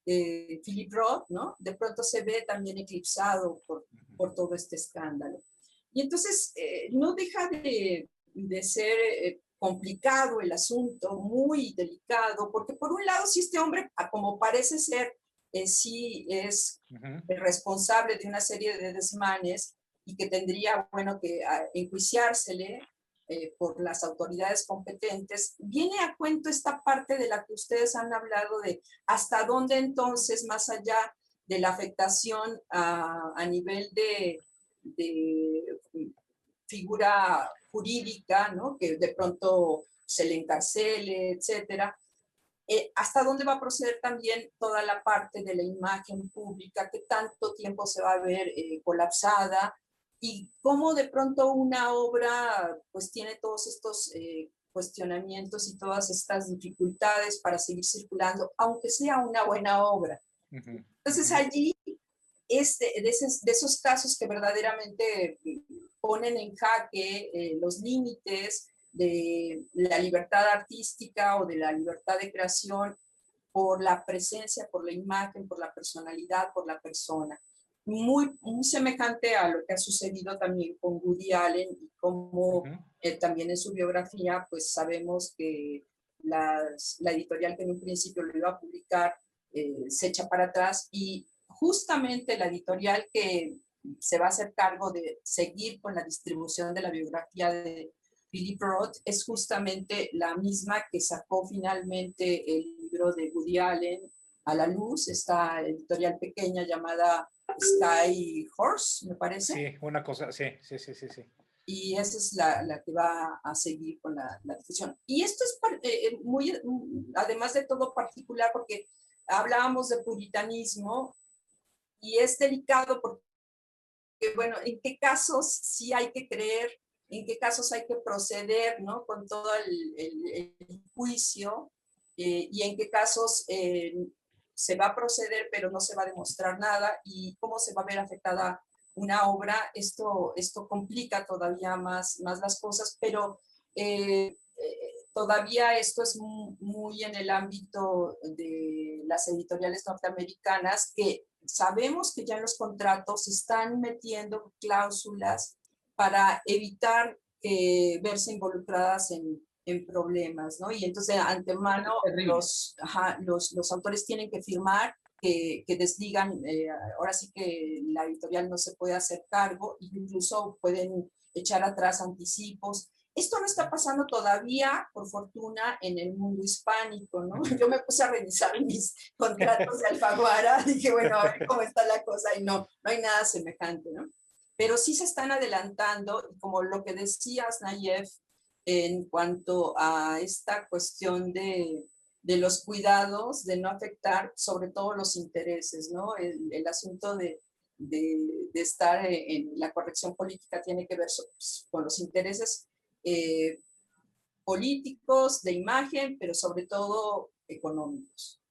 [SPEAKER 4] Philip Roth, ¿no? De pronto se ve también eclipsado por todo este escándalo. Y entonces no deja de ser complicado el asunto, muy delicado, porque por un lado, si este hombre, como parece ser, sí es responsable de una serie de desmanes y que tendría, bueno, que enjuiciársele por las autoridades competentes, viene a cuento esta parte de la que ustedes han hablado de hasta dónde entonces, más allá de la afectación a nivel de figura jurídica, ¿no? Que de pronto se le encarcele, etcétera. ¿Hasta dónde va a proceder también toda la parte de la imagen pública que tanto tiempo se va a ver colapsada? Y cómo de pronto una obra pues tiene todos estos cuestionamientos y todas estas dificultades para seguir circulando, aunque sea una buena obra. Entonces allí, de esos casos que verdaderamente ponen en jaque los límites de la libertad artística o de la libertad de creación por la presencia, por la imagen, por la personalidad, por la persona. Muy semejante a lo que ha sucedido también con Woody Allen y como también en su biografía, pues sabemos que la editorial que en un principio lo iba a publicar se echa para atrás y justamente la editorial que se va a hacer cargo de seguir con la distribución de la biografía de Philip Roth es justamente la misma que sacó finalmente el libro de Woody Allen a la luz, esta editorial pequeña llamada Sky Horse, me parece.
[SPEAKER 1] Sí, una cosa, sí.
[SPEAKER 4] Y esa es la que va a seguir con la difusión. Y esto es muy, además de todo, particular porque hablábamos de puritanismo y es delicado porque, bueno, en qué casos sí hay que creer, en qué casos hay que proceder, ¿no? Con todo el juicio y en qué casos se va a proceder pero no se va a demostrar nada y cómo se va a ver afectada una obra, esto complica todavía más las cosas, pero todavía esto es muy en el ámbito de las editoriales norteamericanas, que sabemos que ya en los contratos están metiendo cláusulas para evitar verse involucradas en problemas, ¿no? Y entonces, de antemano, los autores tienen que firmar que desligan, ahora sí que la editorial no se puede hacer cargo, incluso pueden echar atrás anticipos. Esto no está pasando todavía, por fortuna, en el mundo hispánico, ¿no? Yo me puse a revisar mis contratos de Alfaguara, dije, bueno, a ver cómo está la cosa, y no hay nada semejante, ¿no? Pero sí se están adelantando, como lo que decías, Nayef, en cuanto a esta cuestión de los cuidados, de no afectar sobre todo los intereses, ¿no? El asunto de estar en la corrección política tiene que ver con los intereses políticos, de imagen, pero sobre todo económicos.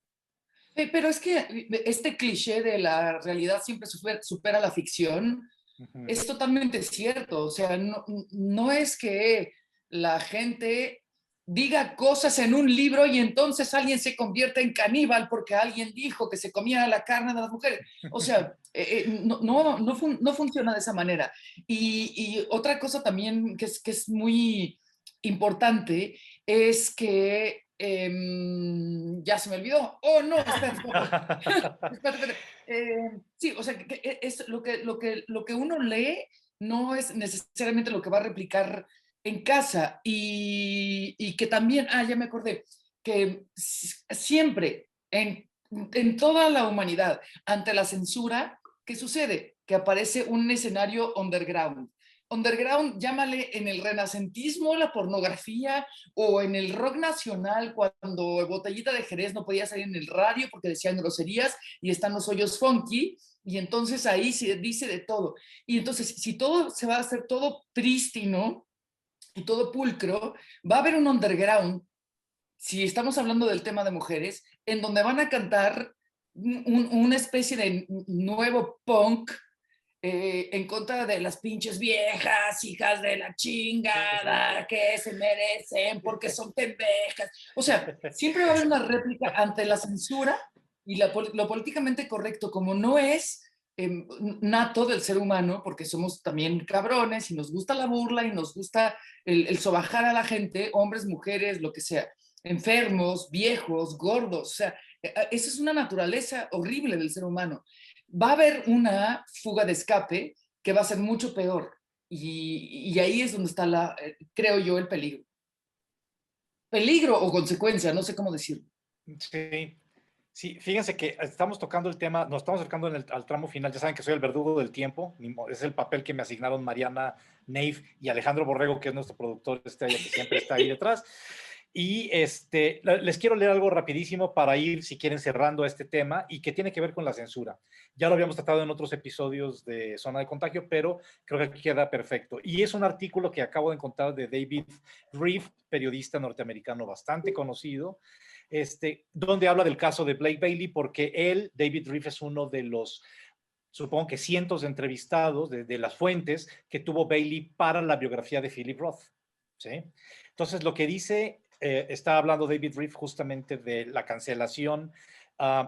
[SPEAKER 3] Pero es que este cliché de la realidad siempre supera la ficción. Es totalmente cierto. O sea, no es que la gente diga cosas en un libro y entonces alguien se convierta en caníbal porque alguien dijo que se comía la carne de las mujeres. O sea, no funciona de esa manera. Y otra cosa también que es muy importante es que ya se me olvidó. Oh, no, espérate. Sí, o sea, que es lo que uno lee no es necesariamente lo que va a replicar en casa. Y que también, ya me acordé, que siempre en toda la humanidad, ante la censura, ¿qué sucede? Que aparece un escenario underground. Underground, llámale en el renacentismo, la pornografía, o en el rock nacional, cuando Botellita de Jerez no podía salir en el radio porque decían groserías, y están los hoyos funky, y entonces ahí se dice de todo. Y entonces, si todo se va a hacer todo prístino y todo pulcro, va a haber un underground, si estamos hablando del tema de mujeres, en donde van a cantar una especie de nuevo punk, en contra de las pinches viejas, hijas de la chingada, que se merecen porque son pendejas. O sea, siempre va a haber una réplica ante la censura, y lo políticamente correcto, como no es nato del ser humano, porque somos también cabrones y nos gusta la burla y nos gusta el sobajar a la gente, hombres, mujeres, lo que sea, enfermos, viejos, gordos. O sea, esa es una naturaleza horrible del ser humano. Va a haber una fuga de escape que va a ser mucho peor. Y ahí es donde está, creo yo, el peligro. Peligro o consecuencia, no sé cómo decirlo.
[SPEAKER 1] Sí, sí, fíjense que estamos tocando el tema, nos estamos acercando al tramo final. Ya saben que soy el verdugo del tiempo, es el papel que me asignaron Mariana Neif y Alejandro Borrego, que es nuestro productor estrella, que siempre está ahí detrás. Y les quiero leer algo rapidísimo para ir, si quieren, cerrando este tema, y que tiene que ver con la censura. Ya lo habíamos tratado en otros episodios de Zona de Contagio, pero creo que aquí queda perfecto. Y es un artículo que acabo de encontrar de David Reeve, periodista norteamericano bastante conocido, donde habla del caso de Blake Bailey, porque él, David Reeve, es uno de los, supongo que cientos de entrevistados, de las fuentes que tuvo Bailey para la biografía de Philip Roth, ¿sí? Entonces, lo que dice, está hablando David Reeve justamente de la cancelación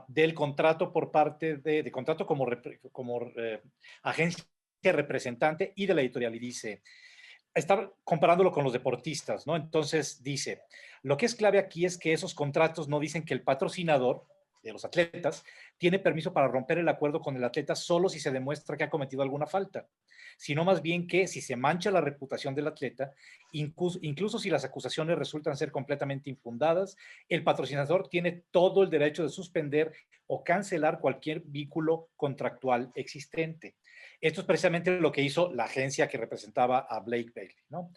[SPEAKER 1] del contrato por parte de contrato como agencia representante y de la editorial, y dice, está comparándolo con los deportistas, ¿no? Entonces dice, lo que es clave aquí es que esos contratos no dicen que el patrocinador de los atletas tiene permiso para romper el acuerdo con el atleta solo si se demuestra que ha cometido alguna falta, sino más bien que si se mancha la reputación del atleta, incluso si las acusaciones resultan ser completamente infundadas, el patrocinador tiene todo el derecho de suspender o cancelar cualquier vínculo contractual existente. Esto es precisamente lo que hizo la agencia que representaba a Blake Bailey, ¿no?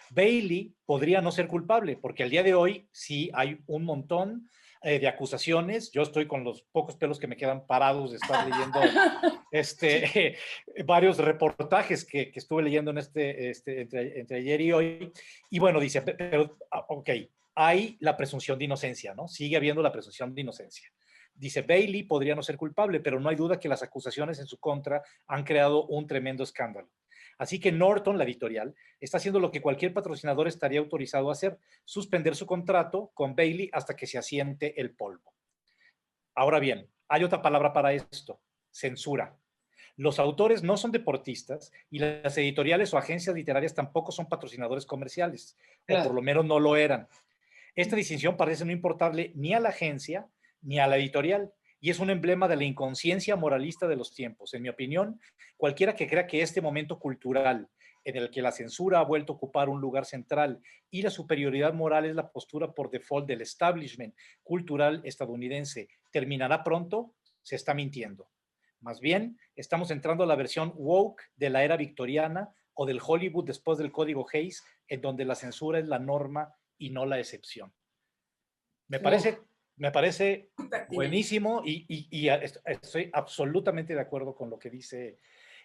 [SPEAKER 1] Bailey podría no ser culpable, porque al día de hoy sí hay un montón de acusaciones. Yo estoy con los pocos pelos que me quedan parados de estar leyendo varios reportajes que estuve leyendo en entre ayer y hoy. Y bueno, dice, pero, ok, hay la presunción de inocencia, ¿no? Sigue habiendo la presunción de inocencia. Dice, Bailey podría no ser culpable, pero no hay duda que las acusaciones en su contra han creado un tremendo escándalo. Así que Norton, la editorial, está haciendo lo que cualquier patrocinador estaría autorizado a hacer, suspender su contrato con Bailey hasta que se asiente el polvo. Ahora bien, hay otra palabra para esto, censura. Los autores no son deportistas y las editoriales o agencias literarias tampoco son patrocinadores comerciales, o por lo menos no lo eran. Esta distinción parece no importarle ni a la agencia ni a la editorial, y es un emblema de la inconsciencia moralista de los tiempos. En mi opinión, cualquiera que crea que este momento cultural, en el que la censura ha vuelto a ocupar un lugar central y la superioridad moral es la postura por default del establishment cultural estadounidense, terminará pronto, se está mintiendo. Más bien, estamos entrando a la versión woke de la era victoriana o del Hollywood después del Código Hays, en donde la censura es la norma y no la excepción. Me parece buenísimo y estoy absolutamente de acuerdo con lo que dice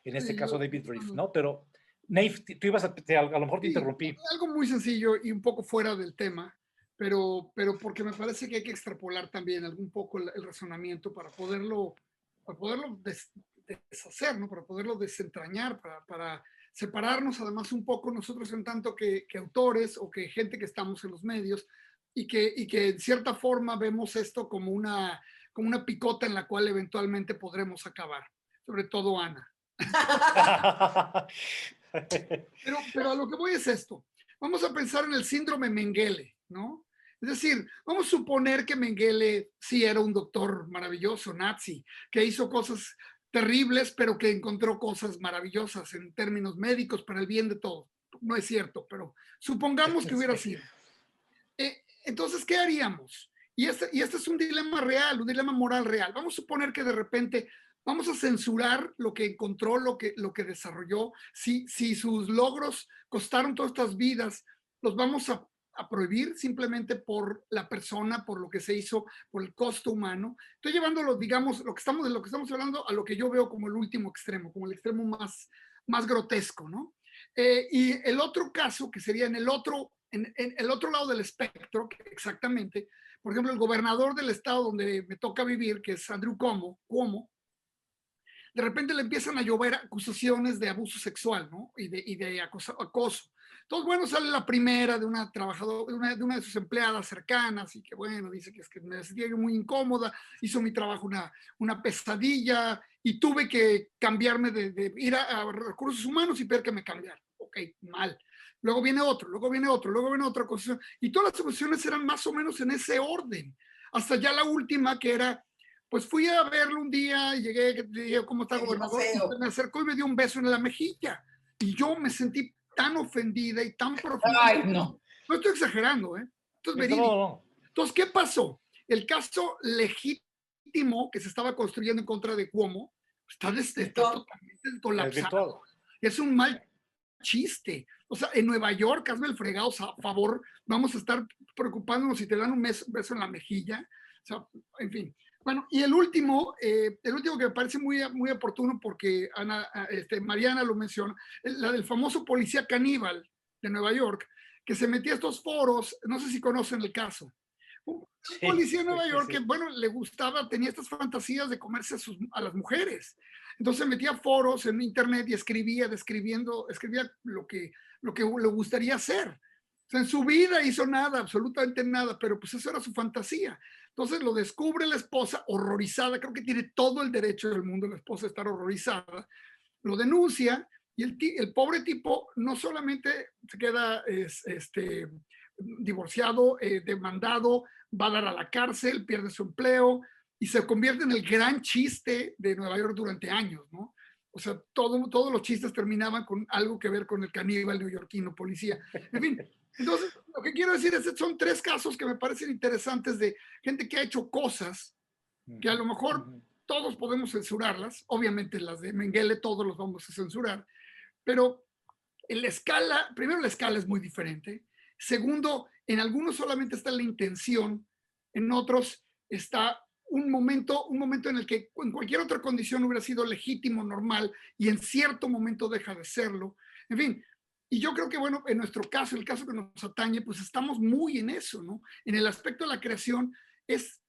[SPEAKER 1] en este caso David Riffe, ¿no? Pero, Nave, tú ibas a lo mejor te interrumpí.
[SPEAKER 2] Algo muy sencillo y un poco fuera del tema, pero porque me parece que hay que extrapolar también un poco el razonamiento para poderlo deshacer, ¿no? Para poderlo desentrañar, para separarnos además un poco nosotros en tanto que autores o que gente que estamos en los medios y que en cierta forma vemos esto como una picota en la cual eventualmente podremos acabar, sobre todo Ana. Pero a lo que voy es esto. Vamos a pensar en el síndrome Mengele, ¿no? Es decir, vamos a suponer que Mengele sí era un doctor maravilloso, nazi, que hizo cosas terribles, pero que encontró cosas maravillosas en términos médicos para el bien de todos. No es cierto, pero supongamos que hubiera sido. Entonces, ¿qué haríamos? Y este es un dilema real, un dilema moral real. Vamos a suponer que de repente vamos a censurar lo que encontró, lo que desarrolló. Si sus logros costaron todas estas vidas, los vamos a prohibir simplemente por la persona, por lo que se hizo, por el costo humano. Estoy llevándolo, digamos, de lo que estamos hablando a lo que yo veo como el último extremo, como el extremo más grotesco, ¿no? Y el otro caso, que sería en el otro lado del espectro, exactamente, por ejemplo, el gobernador del estado donde me toca vivir, que es Andrew Cuomo, de repente le empiezan a llover acusaciones de abuso sexual, ¿no? Y de acoso. Entonces, bueno, sale la primera de una trabajadora, de una de sus empleadas cercanas, y que bueno, dice que es que me sentía yo muy incómoda, hizo mi trabajo una pesadilla, y tuve que cambiarme de ir a recursos humanos y pedir que me cambiaran. Ok, mal. Luego viene otro, luego viene otra acusación, y todas las acusaciones eran más o menos en ese orden, hasta ya la última que era, pues fui a verlo un día y llegué, dije, ¿cómo está, gobernador? Y se me acercó y me dio un beso en la mejilla. Y yo me sentí tan ofendida y tan profunda.
[SPEAKER 3] Ay, no.
[SPEAKER 2] No estoy exagerando, ¿eh? Esto es verídico.
[SPEAKER 1] No.
[SPEAKER 2] Entonces, ¿qué pasó? El caso legítimo que se estaba construyendo en contra de Cuomo está totalmente colapsado. Es un mal chiste. O sea, en Nueva York, hazme el fregado, a favor, vamos a estar preocupándonos si te dan un beso en la mejilla. O sea, en fin. Bueno, y el último que me parece muy, muy oportuno porque Mariana lo menciona, la del famoso policía caníbal de Nueva York, que se metía a estos foros, no sé si conocen el caso. Un policía de Nueva York que, bueno, le gustaba, tenía estas fantasías de comerse a las mujeres. Entonces metía foros en internet y escribía lo que le gustaría hacer. O sea, en su vida hizo nada, absolutamente nada, pero pues eso era su fantasía. Entonces lo descubre la esposa, horrorizada, creo que tiene todo el derecho del mundo la esposa a estar horrorizada, lo denuncia y el pobre tipo no solamente se queda divorciado, demandado, va a dar a la cárcel, pierde su empleo y se convierte en el gran chiste de Nueva York durante años, ¿no? O sea, todos los chistes terminaban con algo que ver con el caníbal neoyorquino policía. En fin, entonces, lo que quiero decir es que son 3 casos que me parecen interesantes de gente que ha hecho cosas que a lo mejor todos podemos censurarlas. Obviamente las de Mengele todos los vamos a censurar, pero primero la escala es muy diferente. Segundo, en algunos solamente está la intención, en otros está un momento en el que en cualquier otra condición hubiera sido legítimo, normal, y en cierto momento deja de serlo. En fin, y yo creo que, bueno, en nuestro caso, el caso que nos atañe, pues estamos muy en eso, ¿no? En el aspecto de la creación es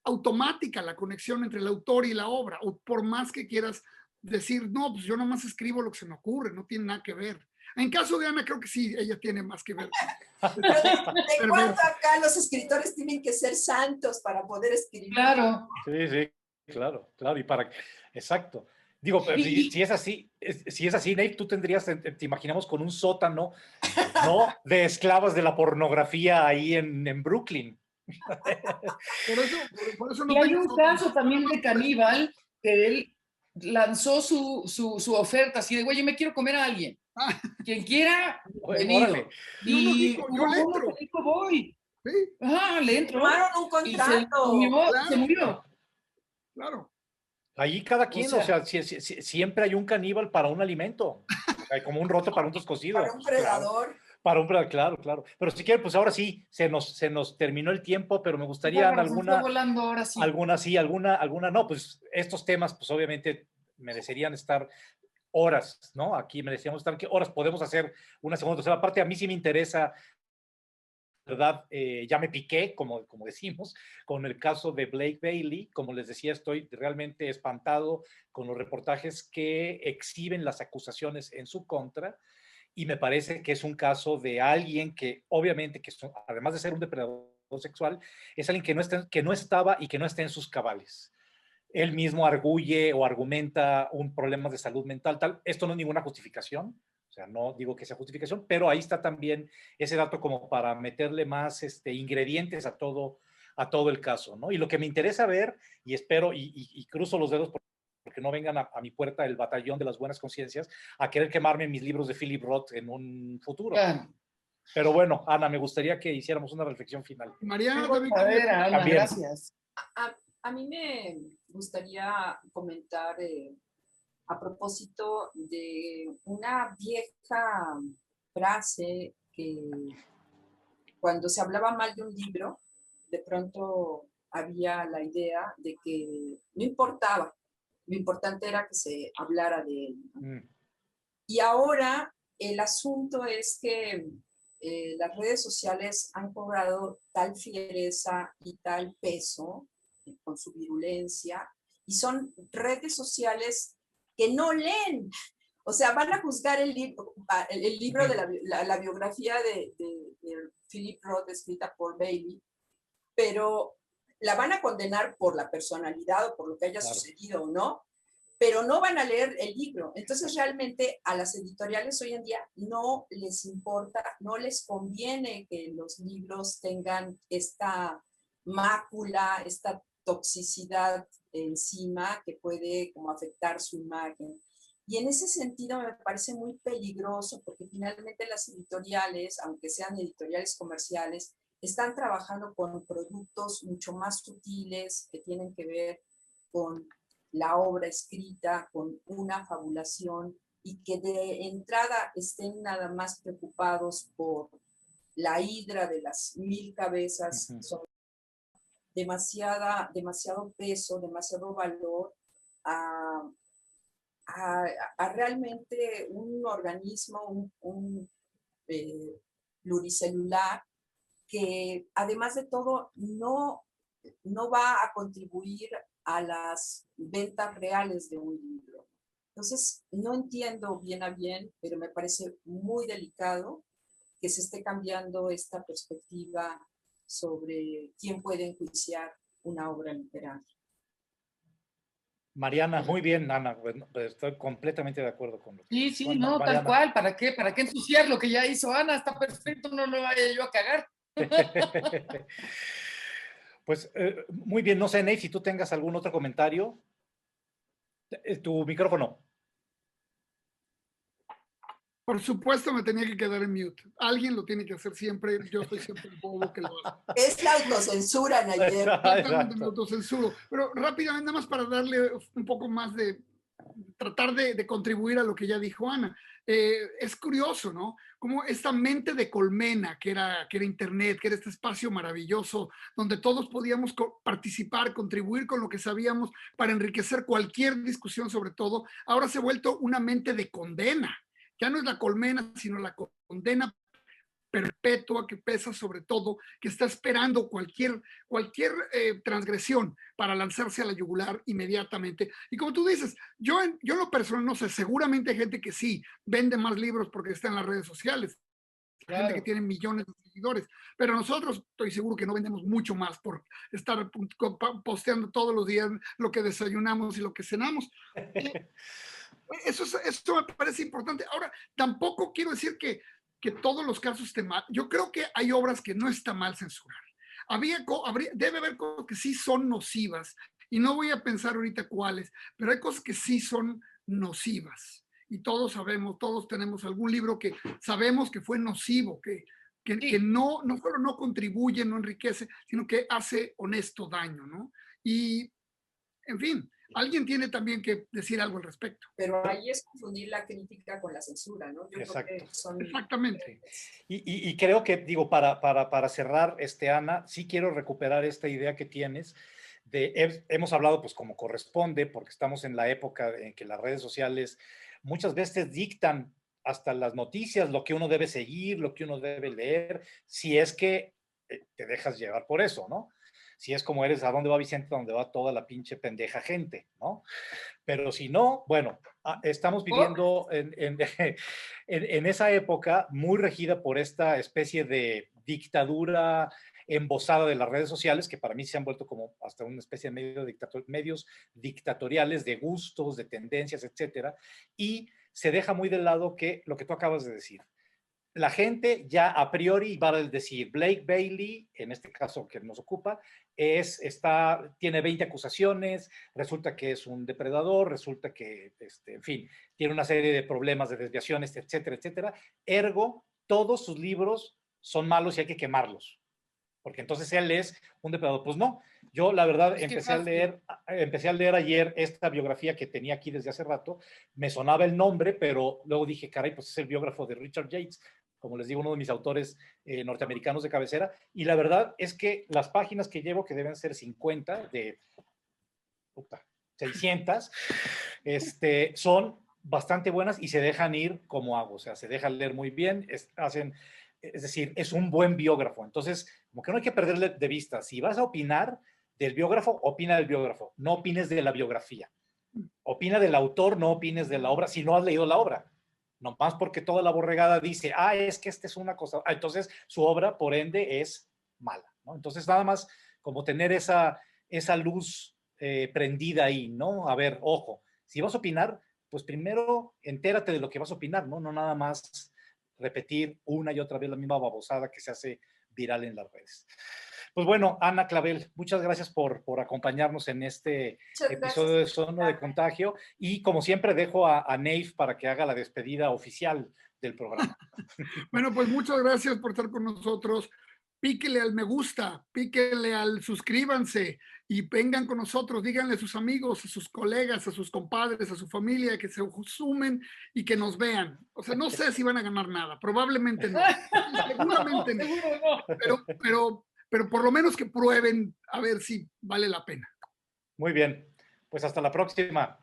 [SPEAKER 2] automática la conexión entre el autor y la obra, o por más que quieras decir, no, pues yo nomás escribo lo que se me ocurre, no tiene nada que ver. En caso de Ana, creo que sí, ella tiene más que ver.
[SPEAKER 4] Pero ¿de cuándo acá los escritores tienen que ser santos para poder escribir?
[SPEAKER 3] Claro.
[SPEAKER 1] Sí, claro, y exacto. Digo, si es así, Nate, tú tendrías, te imaginamos con un sótano, ¿no? De esclavas de la pornografía ahí en Brooklyn.
[SPEAKER 2] Por eso no
[SPEAKER 3] y hay
[SPEAKER 2] tengo
[SPEAKER 3] un
[SPEAKER 2] sótano.
[SPEAKER 3] caso también de Caníbal, que él lanzó su oferta así de, güey, yo me quiero comer a alguien. Quien quiera, bienvenido.
[SPEAKER 1] Órale.
[SPEAKER 2] Y uno dijo, yo le entro.
[SPEAKER 3] Que dijo, voy.
[SPEAKER 2] Sí,
[SPEAKER 3] Ajá, le entro.
[SPEAKER 4] Firmaron un
[SPEAKER 3] Y se
[SPEAKER 4] contrato.
[SPEAKER 3] comió,
[SPEAKER 2] Claro.
[SPEAKER 3] se murió.
[SPEAKER 2] claro.
[SPEAKER 1] Ahí cada quien,
[SPEAKER 3] sea,
[SPEAKER 1] o sea, siempre hay un caníbal para un alimento. Hay como un roto para un descosido.
[SPEAKER 4] Para un predador.
[SPEAKER 1] Claro. Pero si quieren, pues ahora sí, se nos terminó el tiempo, pero me gustaría
[SPEAKER 3] Bárbara, se fue volando ahora sí.
[SPEAKER 1] alguna, no, pues estos temas, pues obviamente merecerían estar horas, ¿no? Aquí merecíamos estar, ¿qué horas podemos hacer una segunda, tercera parte? A mí sí me interesa, ¿verdad? Ya me piqué, como decimos, con el caso de Blake Bailey. Como les decía, estoy realmente espantado con los reportajes que exhiben las acusaciones en su contra, y me parece que es un caso de alguien que obviamente, además de ser un depredador sexual, es alguien que no estaba y que no está en sus cabales. Él mismo arguye o argumenta un problema de salud mental, tal. Esto no es ninguna justificación, o sea, no digo que sea justificación, pero ahí está también ese dato como para meterle más ingredientes a todo el caso, ¿no? Y lo que me interesa ver, y espero, y cruzo los dedos porque no vengan a mi puerta el batallón de las buenas conciencias a querer quemarme mis libros de Philip Roth en un futuro. Pero bueno, Ana, me gustaría que hiciéramos una reflexión final.
[SPEAKER 2] Mariana también.
[SPEAKER 3] A ver, Ana,
[SPEAKER 1] también.
[SPEAKER 3] Gracias.
[SPEAKER 4] A mí me gustaría comentar a propósito de una vieja frase que cuando se hablaba mal de un libro, de pronto había la idea de que no importaba, lo importante era que se hablara de él. Y ahora el asunto es que las redes sociales han cobrado tal fiereza y tal peso con su virulencia, y son redes sociales que no leen. O sea, van a juzgar el libro de la biografía de Philip Roth, escrita por Bailey, pero la van a condenar por la personalidad o por lo que haya sucedido o no, pero no van a leer el libro. Entonces, realmente a las editoriales hoy en día no les importa, no les conviene que los libros tengan esta mácula, esta toxicidad encima que puede como afectar su imagen. Y en ese sentido me parece muy peligroso porque finalmente las editoriales, aunque sean editoriales comerciales, están trabajando con productos mucho más sutiles que tienen que ver con la obra escrita, con una fabulación, y que de entrada estén nada más preocupados por la hidra de las 1000 cabezas, sobre demasiado peso, demasiado valor a realmente un organismo, un pluricelular, que además de todo no va a contribuir a las ventas reales de un libro. Entonces, no entiendo bien a bien, pero me parece muy delicado que se esté cambiando esta perspectiva sobre quién puede enjuiciar una obra literaria.
[SPEAKER 1] Mariana, muy bien, Ana, pues estoy completamente de acuerdo con lo que...
[SPEAKER 3] Sí, no, Mariana. Tal cual, ¿para qué ensuciar lo que ya hizo Ana? Está perfecto, no lo vaya yo a cagar.
[SPEAKER 1] Pues muy bien, no sé, Nate, si tú tengas algún otro comentario. Tu micrófono.
[SPEAKER 2] Por supuesto me tenía que quedar en mute. Alguien lo tiene que hacer siempre. Yo soy siempre el bobo que lo hace.
[SPEAKER 4] Es la autocensura, Nayib.
[SPEAKER 2] Totalmente me autocensuro. Pero rápidamente, nada más para darle un poco más de... tratar de contribuir a lo que ya dijo Ana. Es curioso, ¿no? Como esta mente de colmena que era Internet, que era este espacio maravilloso donde todos podíamos participar, contribuir con lo que sabíamos para enriquecer cualquier discusión sobre todo, ahora se ha vuelto una mente de condena. Ya no es la colmena, sino la condena perpetua que pesa sobre todo, que está esperando cualquier transgresión para lanzarse a la yugular inmediatamente. Y como tú dices, yo en lo personal no sé, seguramente hay gente que sí vende más libros porque está en las redes sociales,
[SPEAKER 3] Claro.
[SPEAKER 2] gente que tiene millones de seguidores, pero nosotros estoy seguro que no vendemos mucho más por estar posteando todos los días lo que desayunamos y lo que cenamos. Eso me parece importante. Ahora, tampoco quiero decir que todos los casos estén mal. Yo creo que hay obras que no está mal censurar. Debe haber cosas que sí son nocivas, y no voy a pensar ahorita cuáles, pero hay cosas que sí son nocivas. Y todos sabemos, todos tenemos algún libro que sabemos que fue nocivo, que no solo no contribuye, no enriquece, sino que hace honesto daño, ¿no? Y, en fin, alguien tiene también que decir algo al respecto.
[SPEAKER 4] Pero ahí es confundir la crítica con la censura, ¿no? Yo
[SPEAKER 1] Exacto.
[SPEAKER 4] creo que son...
[SPEAKER 2] Exactamente.
[SPEAKER 1] Y creo que, digo, para cerrar, Ana, sí quiero recuperar esta idea que tienes hemos hablado pues como corresponde, porque estamos en la época en que las redes sociales muchas veces dictan hasta las noticias, lo que uno debe seguir, lo que uno debe leer, si es que te dejas llevar por eso, ¿no? Si es como eres, ¿a dónde va Vicente? ¿A dónde va toda la pinche pendeja gente, ¿no? Pero si no, bueno, estamos viviendo en esa época muy regida por esta especie de dictadura embosada de las redes sociales, que para mí se han vuelto como hasta una especie de medios dictatoriales de gustos, de tendencias, etcétera, y se deja muy de lado que lo que tú acabas de decir. La gente ya a priori va a decir, Blake Bailey, en este caso que nos ocupa, tiene 20 acusaciones, resulta que es un depredador, resulta que, en fin, tiene una serie de problemas de desviaciones, etcétera, etcétera. Ergo, todos sus libros son malos y hay que quemarlos, porque entonces él es un depredador. Pues no, yo la verdad empecé a leer ayer esta biografía que tenía aquí desde hace rato, me sonaba el nombre, pero luego dije, caray, pues es el biógrafo de Richard Yates, como les digo, uno de mis autores norteamericanos de cabecera, y la verdad es que las páginas que llevo, que deben ser 50 de 600, son bastante buenas y se dejan ir como hago, o sea, se dejan leer muy bien, es decir, es un buen biógrafo. Entonces, como que no hay que perderle de vista. Si vas a opinar del biógrafo, opina del biógrafo, no opines de la biografía. Opina del autor, no opines de la obra si no has leído la obra. No más porque toda la borregada dice, es que esta es una cosa, entonces su obra, por ende, es mala, ¿no? Entonces, nada más como tener esa luz prendida ahí, ¿no? A ver, ojo, si vas a opinar, pues primero entérate de lo que vas a opinar, ¿no? No nada más repetir una y otra vez la misma babosada que se hace viral en las redes. Pues bueno, Ana Clavel, muchas gracias por acompañarnos en este episodio de Zona de Contagio, y como siempre dejo a Neif para que haga la despedida oficial del programa.
[SPEAKER 2] Bueno, pues muchas gracias por estar con nosotros. Píquele al me gusta, píquele al suscríbanse y vengan con nosotros, díganle a sus amigos, a sus colegas, a sus compadres, a su familia que se sumen y que nos vean. O sea, no sé si van a ganar nada, probablemente no, seguramente no, pero por lo menos que prueben a ver si vale la pena.
[SPEAKER 1] Muy bien, pues hasta la próxima.